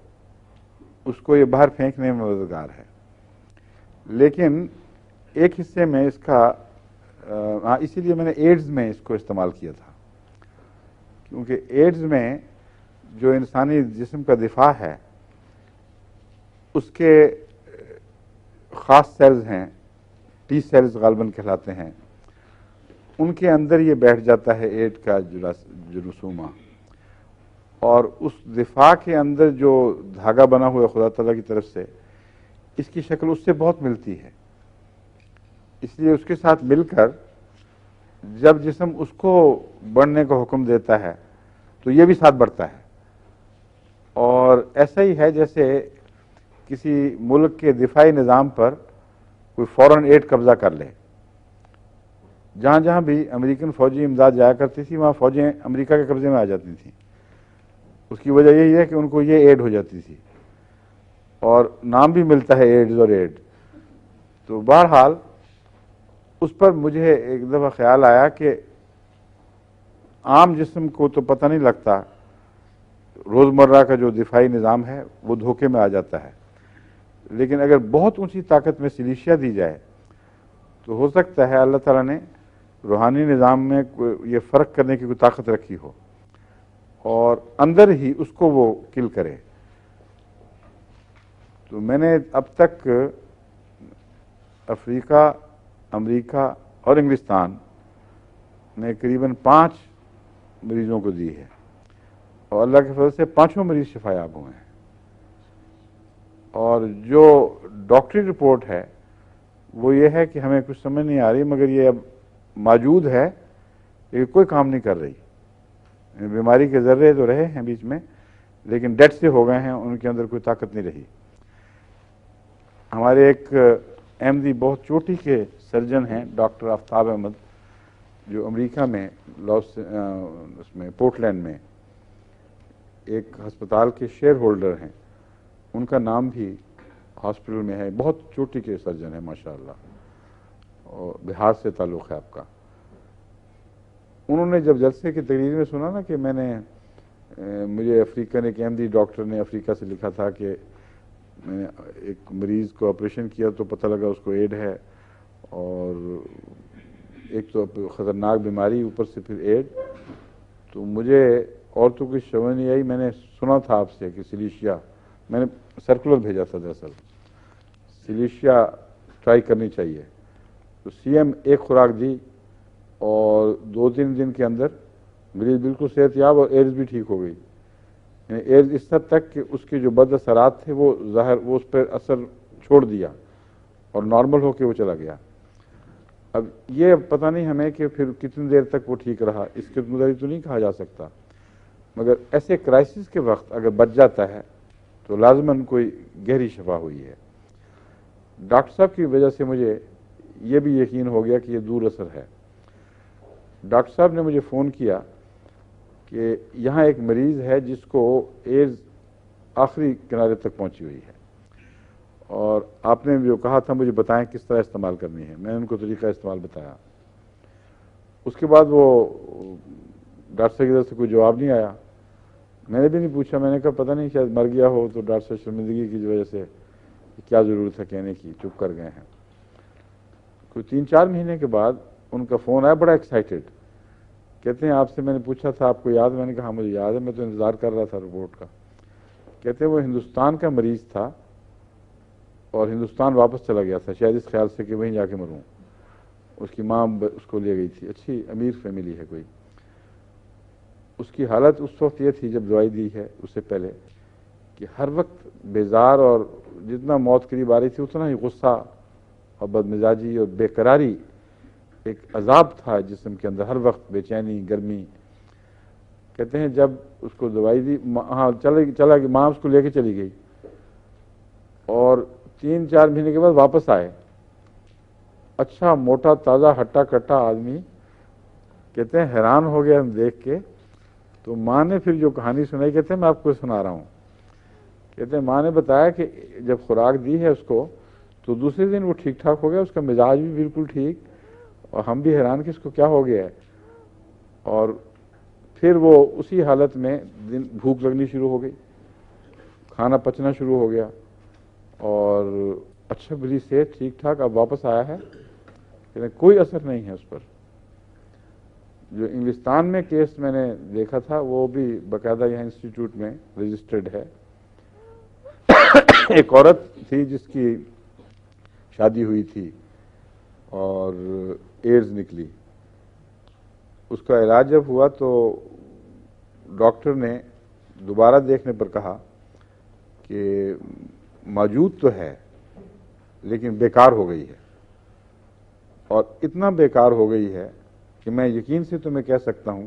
اس کو یہ باہر پھینکنے میں مددگار ہے، لیکن ایک حصے میں اس کا اسی لیے میں نے ایڈز میں اس کو استعمال کیا تھا، کیونکہ ایڈز میں جو انسانی جسم کا دفاع ہے اس کے خاص سیلز ہیں، ٹی سیلز غالباً کہلاتے ہیں، ان کے اندر یہ بیٹھ جاتا ہے ایڈ کا جراثومہ، اور اس دفاع کے اندر جو دھاگا بنا ہوا ہے خدا تعالیٰ کی طرف سے، اس کی شکل اس سے بہت ملتی ہے. اس لیے اس کے ساتھ مل کر جب جسم اس کو بڑھنے کا حکم دیتا ہے تو یہ بھی ساتھ بڑھتا ہے. اور ایسا ہی ہے جیسے کسی ملک کے دفاعی نظام پر کوئی فوراً ایڈ قبضہ کر لے. جہاں جہاں بھی امریکن فوجی امداد جایا کرتی تھی وہاں فوجیں امریکہ کے قبضے میں آ جاتی تھیں. اس کی وجہ یہی ہے کہ ان کو یہ ایڈ ہو جاتی تھی، اور نام بھی ملتا ہے ایڈز اور ایڈ. تو بہرحال اس پر مجھے ایک دفعہ خیال آیا کہ عام جسم کو تو پتہ نہیں لگتا، روزمرہ کا جو دفاعی نظام ہے وہ دھوکے میں آ جاتا ہے، لیکن اگر بہت اونچی طاقت میں سلیشیا دی جائے تو ہو سکتا ہے اللہ تعالیٰ نے روحانی نظام میں یہ فرق کرنے کی کوئی طاقت رکھی ہو اور اندر ہی اس کو وہ کل کرے. تو میں نے اب تک افریقہ، امریکہ اور انگلستان میں قریباً 5 مریضوں کو دی ہے، اور اللہ کے فضل سے 5 مریض شفا یاب ہوئے ہیں. اور جو ڈاکٹری رپورٹ ہے وہ یہ ہے کہ ہمیں کچھ سمجھ نہیں آ رہی، مگر یہ اب موجود ہے لیکن کوئی کام نہیں کر رہی. بیماری کے ذرے تو رہے ہیں بیچ میں، لیکن ڈیڈ سے ہو گئے ہیں، ان کے اندر کوئی طاقت نہیں رہی. ہمارے ایک احمدی بہت چوٹی کے سرجن ہیں ڈاکٹر آفتاب احمد، جو امریکہ میں اس میں پورٹلینڈ میں ایک ہسپتال کے شیئر ہولڈر ہیں. ان کا نام بھی ہاسپٹل میں ہے. بہت چوٹی کے سرجن ہیں ماشاءاللہ، اور بہار سے تعلق ہے آپ کا. انہوں نے جب جلسے کی تقریر میں سنا نا کہ مجھے افریقہ نے ایک احمدی ڈاکٹر نے افریقہ سے لکھا تھا کہ میں نے ایک مریض کو آپریشن کیا تو پتہ لگا اس کو ایڈ ہے، اور ایک تو خطرناک بیماری اوپر سے پھر ایڈ. تو مجھے اور تو کچھ سمجھ نہیں آئی. میں نے سنا تھا آپ سے کہ سلیشیا، میں نے سرکولر بھیجا تھا دراصل، سلیشیا ٹرائی کرنی چاہیے. تو سی ایم ایک خوراک دی اور 2-3 دن کے اندر مریض بالکل صحت یاب، اور ایڈز بھی ٹھیک ہو گئی. یعنی ایڈز اس حد تک کہ اس کے جو بد اثرات تھے وہ اس پر اثر چھوڑ دیا اور نارمل ہو کے وہ چلا گیا. اب یہ پتہ نہیں ہمیں کہ پھر کتنی دیر تک وہ ٹھیک رہا، اس کے متعلق تو نہیں کہا جا سکتا، مگر ایسے کرائسس کے وقت اگر بچ جاتا ہے تو لازماً کوئی گہری شفا ہوئی ہے. ڈاکٹر صاحب کی وجہ سے مجھے یہ بھی یقین ہو گیا کہ یہ دور اثر ہے. ڈاکٹر صاحب نے مجھے فون کیا کہ یہاں ایک مریض ہے جس کو ایڈز آخری کنارے تک پہنچی ہوئی ہے، اور آپ نے جو کہا تھا مجھے بتائیں کس طرح استعمال کرنی ہے. میں نے ان کو طریقہ استعمال بتایا. اس کے بعد وہ ڈاکٹر صاحب کی طرف سے کوئی جواب نہیں آیا. میں نے بھی نہیں پوچھا. میں نے کہا پتہ نہیں شاید مر گیا ہو تو ڈاکٹر صاحب شرمندگی کی وجہ سے کیا ضرورت ہے کہنے کی، چپ کر گئے ہیں. کوئی 3-4 مہینے کے بعد ان کا فون آیا بڑا ایکسائٹیڈ. کہتے ہیں آپ سے میں نے پوچھا تھا آپ کو یاد؟ میں نے کہا مجھے یاد ہے، میں تو انتظار کر رہا تھا رپورٹ کا. کہتے ہیں وہ ہندوستان کا مریض تھا اور ہندوستان واپس چلا گیا تھا شاید اس خیال سے کہ وہیں جا کے مروں. اس کی ماں اس کو لے گئی تھی، اچھی امیر فیملی ہے کوئی. اس کی حالت اس وقت یہ تھی جب دوائی دی ہے اس سے پہلے کہ ہر وقت بیزار، اور جتنا موت قریب آ رہی تھی اتنا ہی غصہ اور بدمزاجی اور بے قراری ایک عذاب تھا جسم کے اندر، ہر وقت بے چینی، گرمی. کہتے ہیں جب اس کو دوائی دی، ہاں چلا گیا، ماں اس کو لے کے چلی گئی اور 3-4 مہینے کے بعد واپس آئے. اچھا موٹا تازہ ہٹا کٹا آدمی. کہتے ہیں حیران ہو گیا ہم دیکھ کے. تو ماں نے پھر جو کہانی سنائی، کہتے ہیں میں آپ کو سنا رہا ہوں. کہتے ہیں ماں نے بتایا کہ جب خوراک دی ہے اس کو تو دوسرے دن وہ ٹھیک ٹھاک ہو گیا، اس کا مزاج بھی بالکل ٹھیک، اور ہم بھی حیران کہ اس کو کیا ہو گیا ہے. اور پھر وہ اسی حالت میں بھوک لگنی شروع ہو گئی، کھانا پچنا شروع ہو گیا، اور اچھا بلی صحت ٹھیک ٹھاک اب واپس آیا ہے. لیکن کوئی اثر نہیں ہے اس پر. جو انگلستان میں کیس میں نے دیکھا تھا وہ بھی باقاعدہ یہاں انسٹیٹیوٹ میں رجسٹرڈ ہے. ایک عورت تھی جس کی شادی ہوئی تھی اور ایڈز نکلی. اس کا علاج جب ہوا تو ڈاکٹر نے دوبارہ دیکھنے پر کہا کہ موجود تو ہے لیکن بیکار ہو گئی ہے. اور اتنا بیکار ہو گئی ہے کہ میں یقین سے تمہیں کہہ سکتا ہوں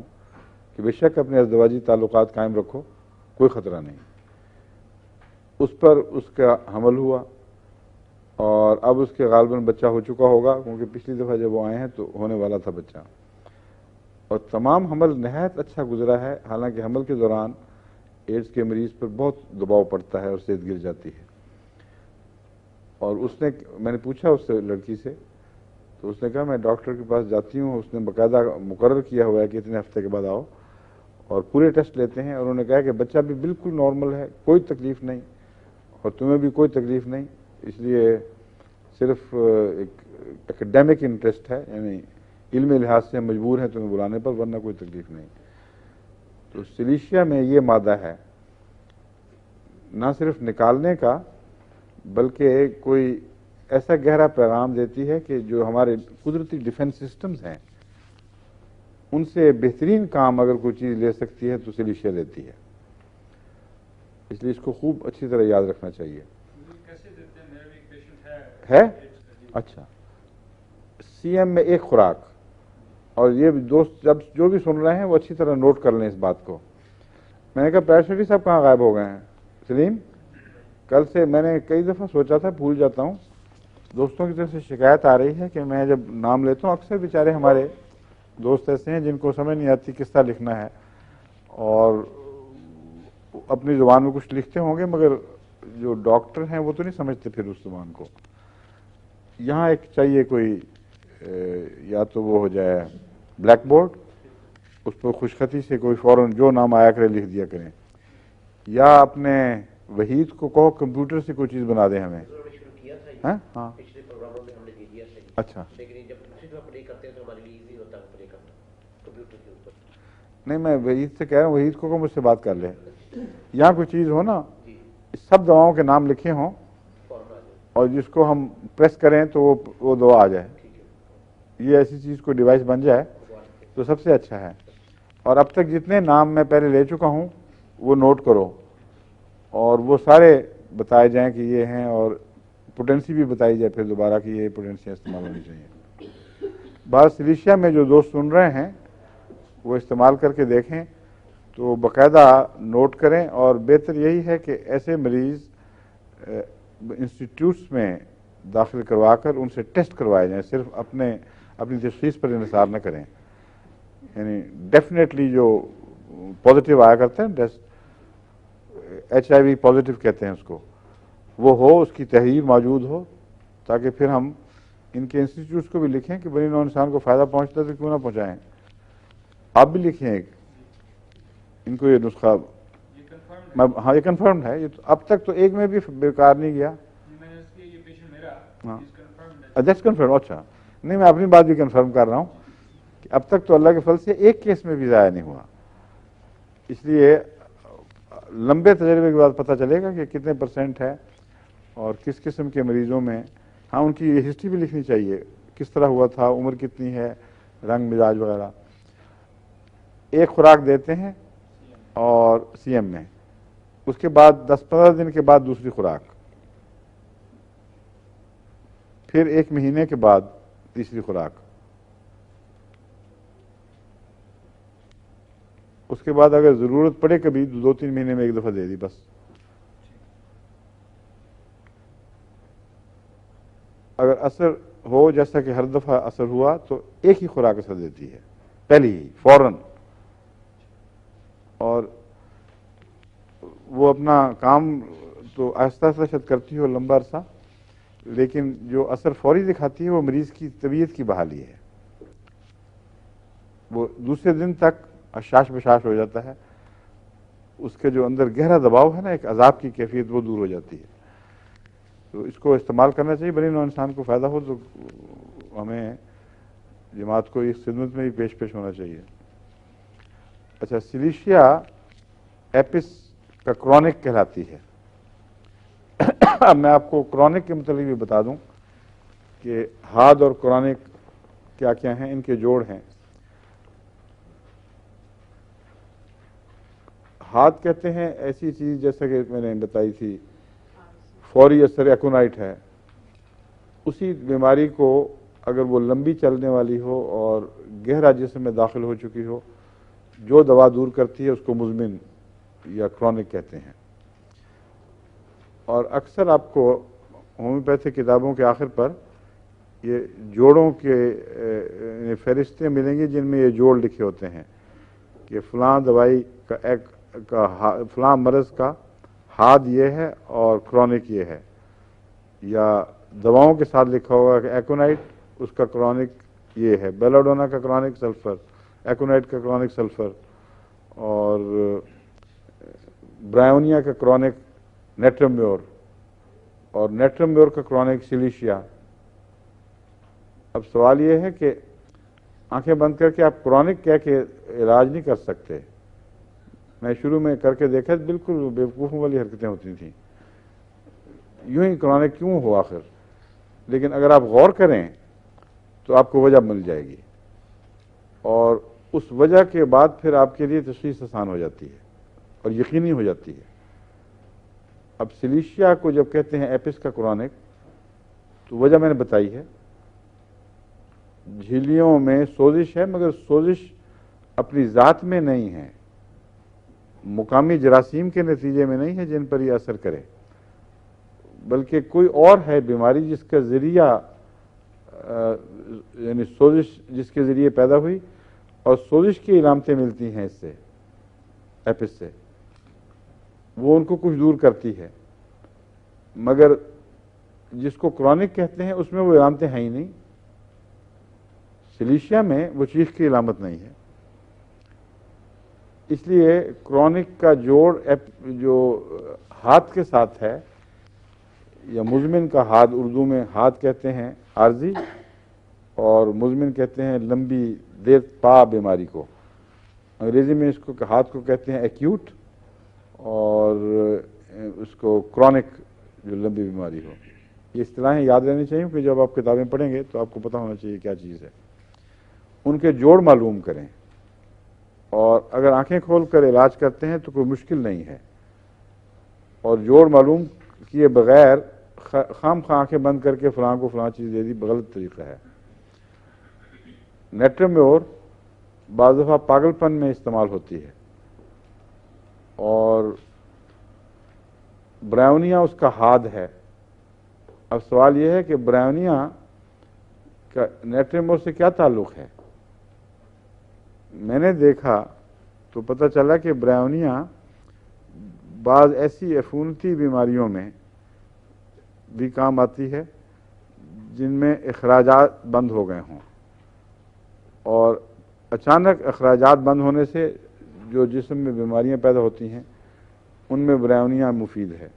کہ بے شک اپنے ازدواجی تعلقات قائم رکھو، کوئی خطرہ نہیں. اس پر اس کا حمل ہوا اور اب اس کے غالباً بچہ ہو چکا ہوگا، کیونکہ پچھلی دفعہ جب وہ آئے ہیں تو ہونے والا تھا بچہ. اور تمام حمل نہایت اچھا گزرا ہے، حالانکہ حمل کے دوران ایڈز کے مریض پر بہت دباؤ پڑتا ہے اور صحت گر جاتی ہے. اور میں نے پوچھا اس سے لڑکی سے، تو اس نے کہا میں ڈاکٹر کے پاس جاتی ہوں، اس نے باقاعدہ مقرر کیا ہوا ہے کہ اتنے ہفتے کے بعد آؤ اور پورے ٹیسٹ لیتے ہیں، اور انہوں نے کہا کہ بچہ بھی بالکل نارمل ہے، کوئی تکلیف نہیں اور تمہیں بھی کوئی تکلیف نہیں. اس لیے صرف ایک ایکڈیمک انٹرسٹ ہے، یعنی علمی لحاظ سے ہم مجبور ہیں تمہیں بلانے پر، ورنہ کوئی تکلیف نہیں. تو سلیشیا میں یہ مادہ ہے نہ صرف نکالنے کا بلکہ کوئی ایسا گہرا پیغام دیتی ہے کہ جو ہمارے قدرتی ڈیفنس سسٹمز ہیں ان سے بہترین کام اگر کوئی چیز لے سکتی ہے تو سلیشیا لیتی ہے. اس لیے اس کو خوب اچھی طرح یاد رکھنا چاہیے. ہے اچھا سی ایم میں ایک خوراک. اور یہ دوست جب جو بھی سن رہے ہیں وہ اچھی طرح نوٹ کر لیں اس بات کو. میں نے کہا پیرشٹی صاحب کہاں غائب ہو گئے ہیں؟ سلیم کل سے میں نے کئی دفعہ سوچا تھا، بھول جاتا ہوں. دوستوں کی طرف سے شکایت آ رہی ہے کہ میں جب نام لیتا ہوں اکثر بیچارے ہمارے دوست ایسے ہیں جن کو سمجھ نہیں آتی کس طرح لکھنا ہے، اور اپنی زبان میں کچھ لکھتے ہوں گے مگر جو ڈاکٹر ہیں وہ تو نہیں سمجھتے پھر اس زبان کو. یہاں ایک چاہیے کوئی یا تو وہ ہو جائے بلیک بورڈ، اس پر خوش خطی سے کوئی فوراً جو نام آیا کرے لکھ دیا کریں، یا اپنے وحید کو کہو کمپیوٹر سے کوئی چیز بنا دیں ہمیں. ہاں پچھلے پروگراموں میں ہم نے دے دیا صحیح. اچھا لیکن جب دوسری دفعہ پلے کرتے ہیں تو ہمارے لیے ایزی ہوتا ہے پلے کرنا کمپیوٹر کے اوپر. نہیں میں وحید سے کہہ رہا ہوں، وحید کو مجھ سے بات کر لیں. یہاں کوئی چیز ہو نا سب دواؤں کے نام لکھے ہوں اور جس کو ہم پریس کریں تو وہ دوا آ جائے، یہ ایسی چیز کو ڈیوائس بن جائے تو سب سے اچھا ہے. اور اب تک جتنے نام میں پہلے لے چکا ہوں وہ نوٹ کرو اور وہ سارے بتائے جائیں کہ یہ ہیں، اور پوٹینسی بھی بتائی جائے پھر دوبارہ کہ یہ پوٹینسیاں استعمال ہونی چاہیے. بعض سلیشیا میں جو دوست سن رہے ہیں وہ استعمال کر کے دیکھیں تو باقاعدہ نوٹ کریں. اور بہتر یہی ہے کہ ایسے مریض انسٹیٹیوٹس میں داخل کروا کر ان سے ٹیسٹ کروائے جائیں، صرف اپنی تشخیص پر انحصار نہ کریں. یعنی ڈیفینیٹلی جو پازیٹیو آیا کرتے ہیں test, H I V positive کہتے ہیں اس کو، وہ ہو، اس کی تحریر موجود ہو، تاکہ پھر ہم ان کے انسٹیٹیوٹس کو بھی لکھیں کہ بنی نوع انسان کو فائدہ پہنچتا ہے تو کیوں نہ پہنچائیں. آپ بھی لکھیں ایک ان کو یہ نسخہ. ہاں یہ کنفرمڈ ہے، یہ اب تک تو ایک میں بھی بیکار نہیں گیا. Just confirm. اچھا نہیں میں اپنی بات بھی کنفرم کر رہا ہوں کہ اب تک تو اللہ کے فضل سے ایک کیس میں بھی ضائع نہیں ہوا. اس لیے لمبے تجربے کے بعد پتہ چلے گا کہ کتنے پرسنٹ ہے اور کس قسم کے مریضوں میں. ہاں ان کی ہسٹری بھی لکھنی چاہیے، کس طرح ہوا تھا، عمر کتنی ہے، رنگ مزاج وغیرہ. ایک خوراک دیتے ہیں اور سی ایم میں، اس کے بعد 10-15 دن کے بعد دوسری خوراک، پھر 1 مہینے کے بعد تیسری خوراک. اس کے بعد اگر ضرورت پڑے کبھی 2-3 مہینے میں ایک دفعہ دے دی بس. اگر اثر ہو جیسا کہ ہر دفعہ اثر ہوا تو ایک ہی خوراک اثر دیتی ہے پہلی ہی فوراً, اور وہ اپنا کام تو آہستہ آہستہ شاید کرتی ہو لمبا عرصہ, لیکن جو اثر فوری دکھاتی ہے وہ مریض کی طبیعت کی بحالی ہے. وہ دوسرے دن تک اشاش بشاش ہو جاتا ہے, اس کے جو اندر گہرا دباؤ ہے نا, ایک عذاب کی کیفیت, وہ دور ہو جاتی ہے. تو اس کو استعمال کرنا چاہیے, بنی نوع انسان کو فائدہ ہو تو ہمیں جماعت کو اس خدمت میں بھی پیش ہونا چاہیے. اچھا, سلیشیا ایپس کا کرونک کہلاتی ہے. اب میں آپ کو کرونک کے متعلق بھی بتا دوں کہ ہاد اور کرونک کیا کیا ہیں, ان کے جوڑ ہیں. ہاتھ کہتے ہیں ایسی چیز جیسا کہ میں نے بتائی تھی, فوری اثر ایکونائٹ ہے. اسی بیماری کو اگر وہ لمبی چلنے والی ہو اور گہرا جسم میں داخل ہو چکی ہو, جو دوا دور کرتی ہے اس کو مزمن یا کرونک کہتے ہیں. اور اکثر آپ کو ہومیوپیتھک کتابوں کے آخر پر یہ جوڑوں کے فہرستیں ملیں گی جن میں یہ جوڑ لکھے ہوتے ہیں کہ فلاں دوائی کا فلاں مرض کا ہاد یہ ہے اور کرونک یہ ہے, یا دواؤں کے ساتھ لکھا ہوگا کہ ایکونائٹ اس کا کرونک یہ ہے, بیلاڈونا کا کرونک سلفر, ایکونائٹ کا کرونک سلفر, اور برائونیا کا کرونک نیٹرمیور, اور نیٹرمیور کا کرونک سلیشیا. اب سوال یہ ہے کہ آنکھیں بند کر کے آپ کرونک کہہ کے علاج نہیں کر سکتے. میں شروع میں کر کے دیکھا, بالکل بیوقوفوں والی حرکتیں ہوتی تھیں, یوں ہی کرونک کیوں ہو آخر. لیکن اگر آپ غور کریں تو آپ کو وجہ مل جائے گی, اور اس وجہ کے بعد پھر آپ کے لیے تشخیص آسان ہو جاتی ہے اور یقینی ہو جاتی ہے. اب سلیشیا کو جب کہتے ہیں ایپس کا کرونک, تو وجہ میں نے بتائی ہے, جھیلیوں میں سوزش ہے, مگر سوزش اپنی ذات میں نہیں ہے, مقامی جراثیم کے نتیجے میں نہیں ہے جن پر یہ اثر کرے, بلکہ کوئی اور ہے بیماری جس کا ذریعہ یعنی سوزش جس کے ذریعے پیدا ہوئی, اور سوزش کی علامتیں ملتی ہیں اس سے, ایپس سے, وہ ان کو کچھ دور کرتی ہے. مگر جس کو کرونک کہتے ہیں اس میں وہ علامتیں ہیں ہی نہیں. سلیشیا میں وہ چیخ کی علامت نہیں ہے. اس لیے کرونک کا جوڑ جو ہاتھ کے ساتھ ہے, یا مزمن کا ہاتھ, اردو میں ہاتھ کہتے ہیں عارضی, اور مزمن کہتے ہیں لمبی دیر پا بیماری کو. انگریزی میں اس کو ہاتھ کو کہتے ہیں ایکیوٹ, اور اس کو کرونک جو لمبی بیماری ہو. یہ اصطلاحیں یاد رہنی چاہیے کہ جب آپ کتابیں پڑھیں گے تو آپ کو پتہ ہونا چاہیے کیا چیز ہے. ان کے جوڑ معلوم کریں, اور اگر آنکھیں کھول کر علاج کرتے ہیں تو کوئی مشکل نہیں ہے. اور جوڑ معلوم کیے بغیر خام خواہ آنکھیں بند کر کے فلاں کو فلاں چیز دے دی, غلط طریقہ ہے. نیٹرمیور بعض دفعہ پاگل پن میں استعمال ہوتی ہے, اور برائونیا اس کا ہاد ہے. اب سوال یہ ہے کہ برائونیا کا نیٹرمیور سے کیا تعلق ہے. میں نے دیکھا تو پتہ چلا کہ برائونیا بعض ایسی عفونتی بیماریوں میں بھی کام آتی ہے جن میں اخراجات بند ہو گئے ہوں, اور اچانک اخراجات بند ہونے سے جو جسم میں بیماریاں پیدا ہوتی ہیں ان میں برائونیا مفید ہے.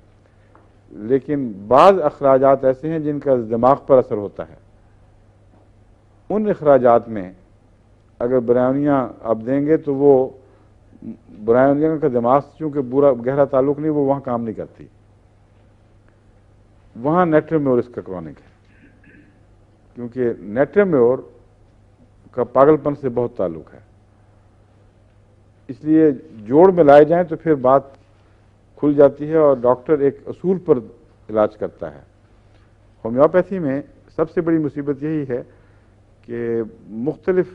لیکن بعض اخراجات ایسے ہیں جن کا دماغ پر اثر ہوتا ہے. ان اخراجات میں اگر برائونیا آپ دیں گے تو وہ برائونیا کا دماغ چونکہ برا گہرا تعلق نہیں, وہ وہاں کام نہیں کرتی. وہاں نیٹرمیور اس کا کرونک ہے, کیونکہ نیٹرمیور کا پاگل پن سے بہت تعلق ہے. اس لیے جوڑ میں لائے جائیں تو پھر بات کھل جاتی ہے, اور ڈاکٹر ایک اصول پر علاج کرتا ہے. ہومیوپیتھی میں سب سے بڑی مصیبت یہی ہے کہ مختلف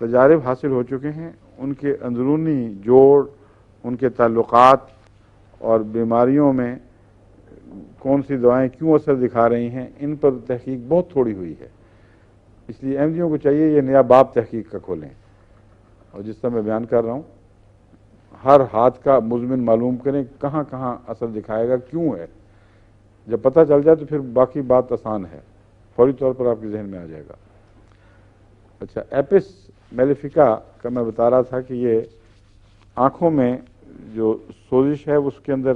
تجارب حاصل ہو چکے ہیں, ان کے اندرونی جوڑ، ان کے تعلقات اور بیماریوں میں کون سی دوائیں کیوں اثر دکھا رہی ہیں، ان پر تحقیق بہت تھوڑی ہوئی ہے. اس لیے احمدیوں کو چاہیے یہ نیا باب تحقیق کا کھولیں، اور جس طرح میں بیان کر رہا ہوں ہر ہاتھ کا مضمن معلوم کریں، کہاں کہاں اثر دکھائے گا، کیوں ہے. جب پتہ چل جائے تو پھر باقی بات آسان ہے، فوری طور پر آپ کے ذہن میں آ جائے گا. اچھا، ایپس میلیفیکا کا میں بتا رہا تھا کہ یہ آنکھوں میں جو سوزش ہے اس کے اندر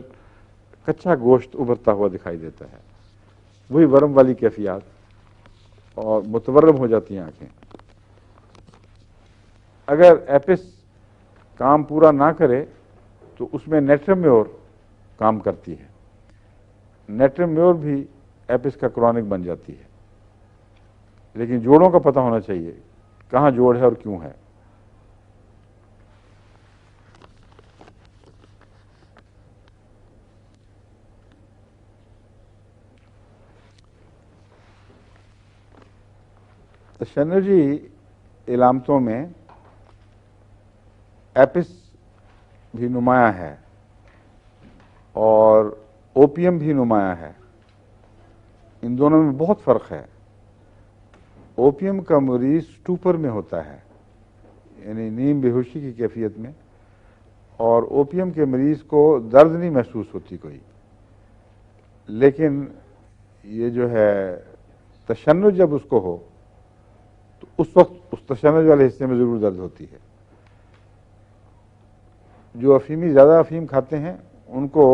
کچا گوشت ابھرتا ہوا دکھائی دیتا ہے، وہی ورم والی کیفیات، اور متورم ہو جاتی ہیں آنکھیں. اگر ایپس کام پورا نہ کرے تو اس میں نیٹرم میور کام کرتی ہے. نیٹرم میور بھی ایپس کا کرونک بن جاتی ہے. لیکن جوڑوں کا پتہ ہونا چاہیے کہاں جوڑ ہے اور کیوں ہے. تشنجی علامتوں میں ایپس بھی نمایاں ہے اور اوپیم بھی نمایاں ہے. ان دونوں میں بہت فرق ہے. اوپیم کا مریض اسٹوپر میں ہوتا ہے، یعنی نیم بے ہوشی کی کیفیت میں، اور اوپیم کے مریض کو درد نہیں محسوس ہوتی کوئی. لیکن یہ جو ہے تشنج جب اس کو ہو تو اس وقت اس تشنج والے حصے میں ضرور درد ہوتی ہے. جو افیمی زیادہ افیم کھاتے ہیں ان کو،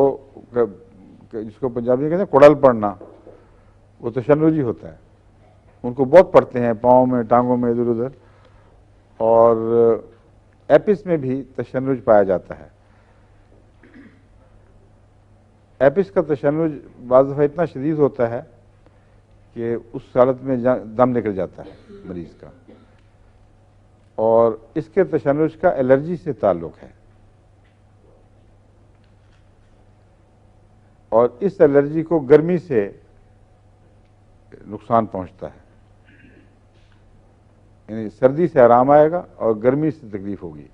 جس کو پنجابی میں کہتے ہیں کڑل پڑنا، وہ تشنج ہی ہوتا ہے. ان کو بہت پڑتے ہیں پاؤں میں، ٹانگوں میں، ادھر ادھر. اور ایپس میں بھی تشنج پایا جاتا ہے. ایپس کا تشنج بعض دفعہ اتنا شدید ہوتا ہے کہ اس حالت میں دم نکل جاتا ہے مریض کا. اور اس کے تشنج کا الرجی سے تعلق ہے، اور اس الرجی کو گرمی سے نقصان پہنچتا ہے. یعنی سردی سے آرام آئے گا اور گرمی سے تکلیف ہوگی،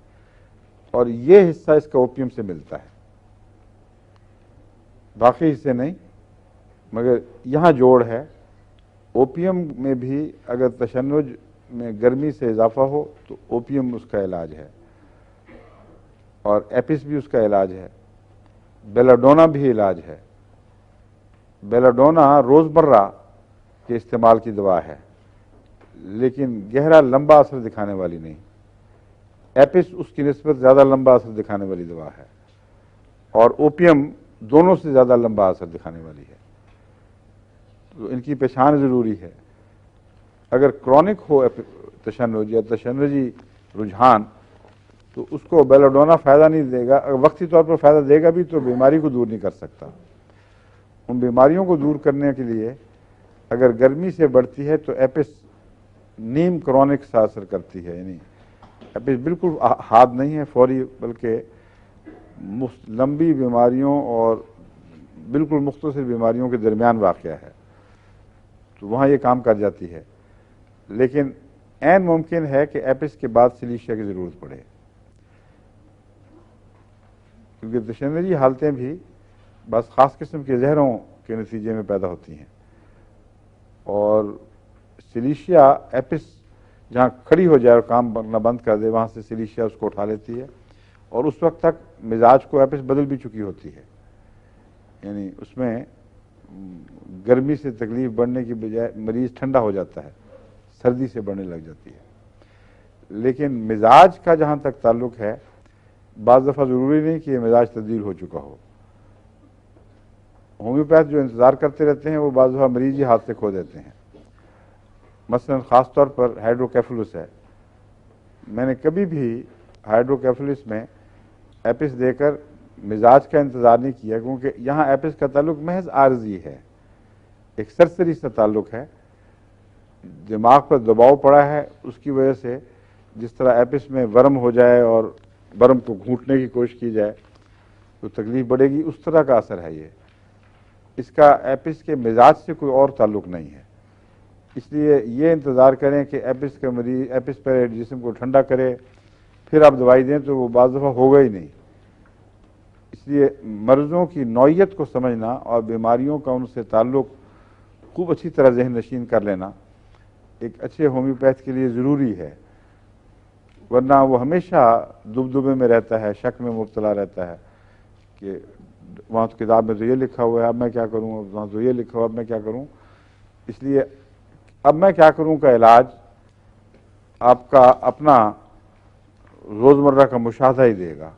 اور یہ حصہ اس کا اوپیم سے ملتا ہے، باقی حصے نہیں. مگر یہاں جوڑ ہے. اوپیم میں بھی اگر تشنج میں گرمی سے اضافہ ہو تو اوپیم اس کا علاج ہے، اور ایپس بھی اس کا علاج ہے. بیلاڈونا بھی علاج ہے. بیلاڈونا روزمرہ کے استعمال کی دوا ہے، لیکن گہرا لمبا اثر دکھانے والی نہیں. ایپس اس کی نسبت زیادہ لمبا اثر دکھانے والی دوا ہے، اور اوپیم دونوں سے زیادہ لمبا اثر دکھانے والی ہے. تو ان کی پہچان ضروری ہے. اگر کرونک ہو تشنج یا تشنجی رجحان تو اس کو بیلاڈونا فائدہ نہیں دے گا. اگر وقتی طور پر فائدہ دے گا بھی تو بیماری کو دور نہیں کر سکتا. ان بیماریوں کو دور کرنے کے لیے اگر گرمی سے بڑھتی ہے تو ایپس نیم کرونک سا اثر کرتی ہے. یعنی ایپس بالکل حاد نہیں ہے فوری، بلکہ لمبی بیماریوں اور بالکل مختصر بیماریوں کے درمیان واقع ہے، تو وہاں یہ کام کر جاتی ہے. لیکن عین ممکن ہے کہ ایپس کے بعد سلیشیا کی ضرورت پڑے، کیونکہ تشنجی حالتیں بھی بس خاص قسم کے زہروں کے نتیجے میں پیدا ہوتی ہیں. اور سلیشیا ایپس جہاں کھڑی ہو جائے اور کام کرنا بند کر دے، وہاں سے سلیشیا اس کو اٹھا لیتی ہے، اور اس وقت تک مزاج کو ایپس بدل بھی چکی ہوتی ہے. یعنی اس میں گرمی سے تکلیف بڑھنے کی بجائے مریض ٹھنڈا ہو جاتا ہے، سردی سے بڑھنے لگ جاتی ہے. لیکن مزاج کا جہاں تک تعلق ہے، بعض دفعہ ضروری نہیں کہ یہ مزاج تبدیل ہو چکا ہو. ہومیوپیتھ جو انتظار کرتے رہتے ہیں وہ بعض دفعہ مریض ہی ہاتھ سے کھو دیتے ہیں. مثلا خاص طور پر ہائیڈروکیفلس ہے. میں نے کبھی بھی ہائیڈروکیفلس میں ایپس دے کر مزاج کا انتظار نہیں کیا، کیونکہ یہاں ایپس کا تعلق محض عارضی ہے، ایک سرسری سا تعلق ہے. دماغ پر دباؤ پڑا ہے، اس کی وجہ سے جس طرح ایپس میں ورم ہو جائے اور ورم کو گھونٹنے کی کوشش کی جائے تو تکلیف بڑھے گی، اس طرح کا اثر ہے یہ. اس کا ایپس کے مزاج سے کوئی اور تعلق نہیں ہے. اس لیے یہ انتظار کریں کہ ایپس کا مریض ایپس پہلے جسم کو ٹھنڈا کرے، پھر آپ دوائی دیں تو وہ بعض دفعہ ہوگا ہی نہیں. اس لیے مرضوں کی نوعیت کو سمجھنا اور بیماریوں کا ان سے تعلق خوب اچھی طرح ذہن نشین کر لینا ایک اچھے ہومیوپیتھ کے لیے ضروری ہے، ورنہ وہ ہمیشہ دبدبے میں رہتا ہے، شک میں مبتلا رہتا ہے کہ وہاں تو کتاب میں تو یہ لکھا ہوا ہے، اب میں کیا کروں، وہاں تو یہ لکھا ہوا اب میں کیا کروں. اس لیے اب میں کیا کروں کا علاج آپ کا اپنا روزمرہ کا مشاہدہ ہی دے گا.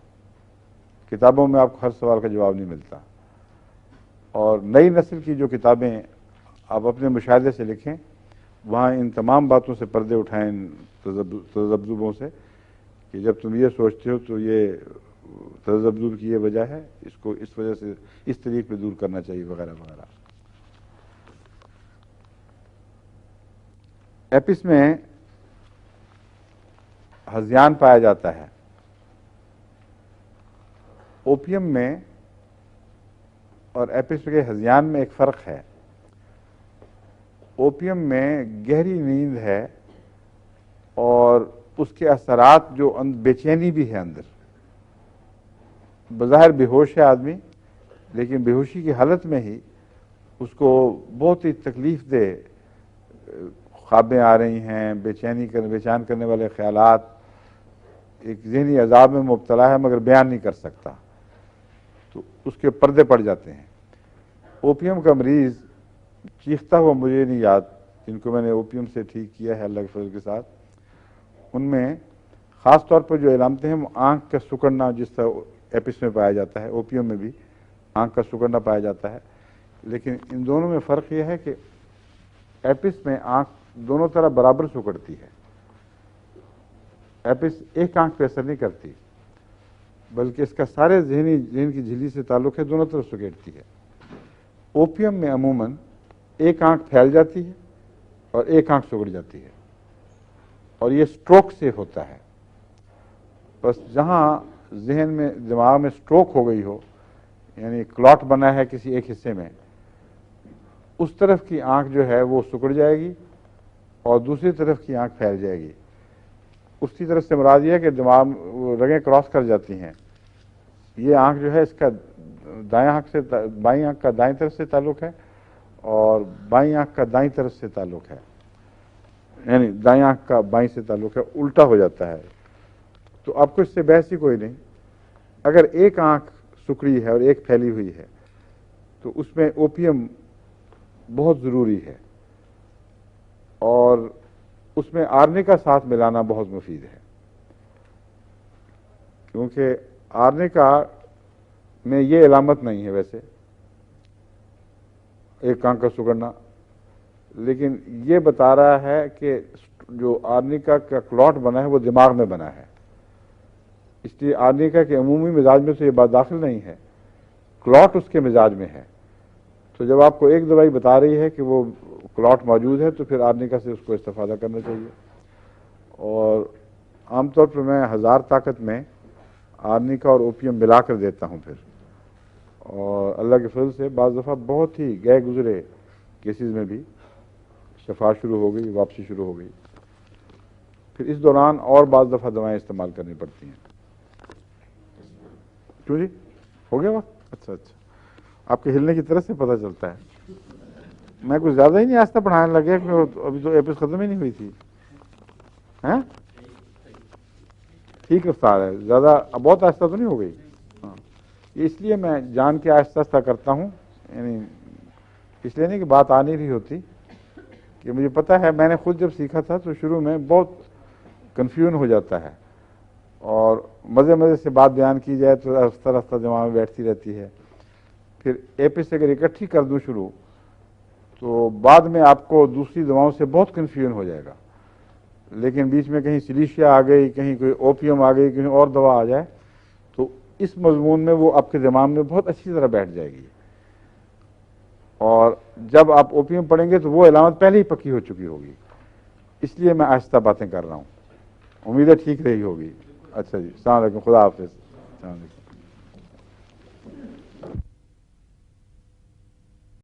کتابوں میں آپ کو ہر سوال کا جواب نہیں ملتا، اور نئی نسل کی جو کتابیں آپ اپنے مشاہدے سے لکھیں وہاں ان تمام باتوں سے پردے اٹھائیں، تذبذبوں سے، کہ جب تم یہ سوچتے ہو تو یہ تذبذب کی یہ وجہ ہے، اس کو اس وجہ سے اس طریقے پہ دور کرنا چاہیے وغیرہ وغیرہ. ایپس میں ہذیان پایا جاتا ہے. اوپیم میں اور ایپس کے ہذیان میں ایک فرق ہے. اوپیم میں گہری نیند ہے اور اس کے اثرات جو بے چینی بھی ہے اندر. بظاہر بے ہوش ہے آدمی، لیکن بے ہوشی کی حالت میں ہی اس کو بہت ہی تکلیف دہ خوابیں آ رہی ہیں، بے چین کرنے والے خیالات، ایک ذہنی عذاب میں مبتلا ہے مگر بیان نہیں کر سکتا، تو اس کے پردے پڑ جاتے ہیں. اوپیم کا مریض چیختا ہوا مجھے نہیں یاد، جن کو میں نے اوپیم سے ٹھیک کیا ہے اللہ کے فضل کے ساتھ، ان میں خاص طور پر جو علامتیں ہیں وہ آنکھ کا سکڑنا جس طرح ایپس میں پایا جاتا ہے، اوپیم میں بھی آنکھ کا سکڑنا پایا جاتا ہے. لیکن ان دونوں میں فرق یہ ہے کہ ایپس میں آنکھ دونوں طرح برابر سکڑتی ہے. ایپس ایک آنکھ پہ اثر نہیں کرتی، بلکہ اس کا سارے ذہن کی جھلی سے تعلق ہے، دونوں طرف سکیڑتی ہے. اوپیم میں عموماً ایک آنکھ پھیل جاتی ہے اور ایک آنکھ سکڑ جاتی ہے، اور یہ سٹروک سے ہوتا ہے. بس جہاں ذہن میں دماغ میں سٹروک ہو گئی ہو، یعنی کلاٹ بنا ہے کسی ایک حصے میں، اس طرف کی آنکھ جو ہے وہ سکڑ جائے گی اور دوسری طرف کی آنکھ پھیل جائے گی. اس کی طرف سے مراد یہ ہے کہ دماغ رگیں کراس کر جاتی ہیں. یہ آنکھ جو ہے اس کا بائیں آنکھ کا دائیں طرف سے تعلق ہے اور بائیں آنکھ کا دائیں طرف سے تعلق ہے، یعنی دائیں آنکھ کا بائیں سے تعلق ہے، الٹا ہو جاتا ہے. تو آپ کو اس سے بحث ہی کوئی نہیں. اگر ایک آنکھ سکڑی ہے اور ایک پھیلی ہوئی ہے تو اس میں اوپیم بہت ضروری ہے، اور اس میں آرنیکا ساتھ ملانا بہت مفید ہے، کیونکہ آرنیکا میں یہ علامت نہیں ہے ویسے ایک آنکھ کا سکڑنا، لیکن یہ بتا رہا ہے کہ جو آرنیکا کا کلاٹ بنا ہے وہ دماغ میں بنا ہے. اس لیے آرنیکا کے عمومی مزاج میں تو یہ بات داخل نہیں ہے، کلاٹ اس کے مزاج میں ہے. تو جب آپ کو ایک دوائی بتا رہی ہے کہ وہ کلاٹ موجود ہے تو پھر آرنیکا سے اس کو استفادہ کرنا چاہیے. اور عام طور پر میں 1000 طاقت میں آرنیکا اور اوپیم ملا کر دیتا ہوں پھر، اور اللہ کے فضل سے بعض دفعہ بہت ہی گئے گزرے کیسز میں بھی شفا شروع ہو گئی، واپسی شروع ہو گئی. پھر اس دوران اور بعض دفعہ دوائیں استعمال کرنی پڑتی ہیں. کیوں جی ہو گیا وقت؟ اچھا، آپ کے ہلنے کی طرح سے پتہ چلتا ہے. میں کچھ زیادہ ہی نہیں آہستہ پڑھانے لگے، ابھی تو ایپس ختم ہی نہیں ہوئی تھی. ٹھیک رفتار ہے، زیادہ بہت آہستہ تو نہیں ہو گئی. اس لیے میں جان کے آہستہ آہستہ کرتا ہوں، یعنی اس لیے نہیں کہ بات آ نہیں رہی ہوتی، کہ مجھے پتہ ہے میں نے خود جب سیکھا تھا تو شروع میں بہت کنفیوژن ہو جاتا ہے، اور مزے سے بات بیان کی جائے تو رفتہ رفتہ دماغ میں بیٹھتی رہتی ہے. پھر ایپس اگر اکٹھی کر دوں شروع تو بعد میں آپ کو دوسری دواؤں سے بہت کنفیوژن ہو جائے گا. لیکن بیچ میں کہیں سلیشیا آ گئی، کہیں کوئی اوپیم آ گئی، کہیں اور دوا آ جائے تو اس مضمون میں وہ آپ کے دماغ میں بہت اچھی طرح بیٹھ جائے گی. اور جب آپ اوپیم پڑھیں گے تو وہ علامت پہلے ہی پکی ہو چکی ہوگی. اس لیے میں آہستہ باتیں کر رہا ہوں، امید ہے ٹھیک رہی ہوگی. اچھا جی، السلام علیکم، خدا حافظ. السلام علیکم.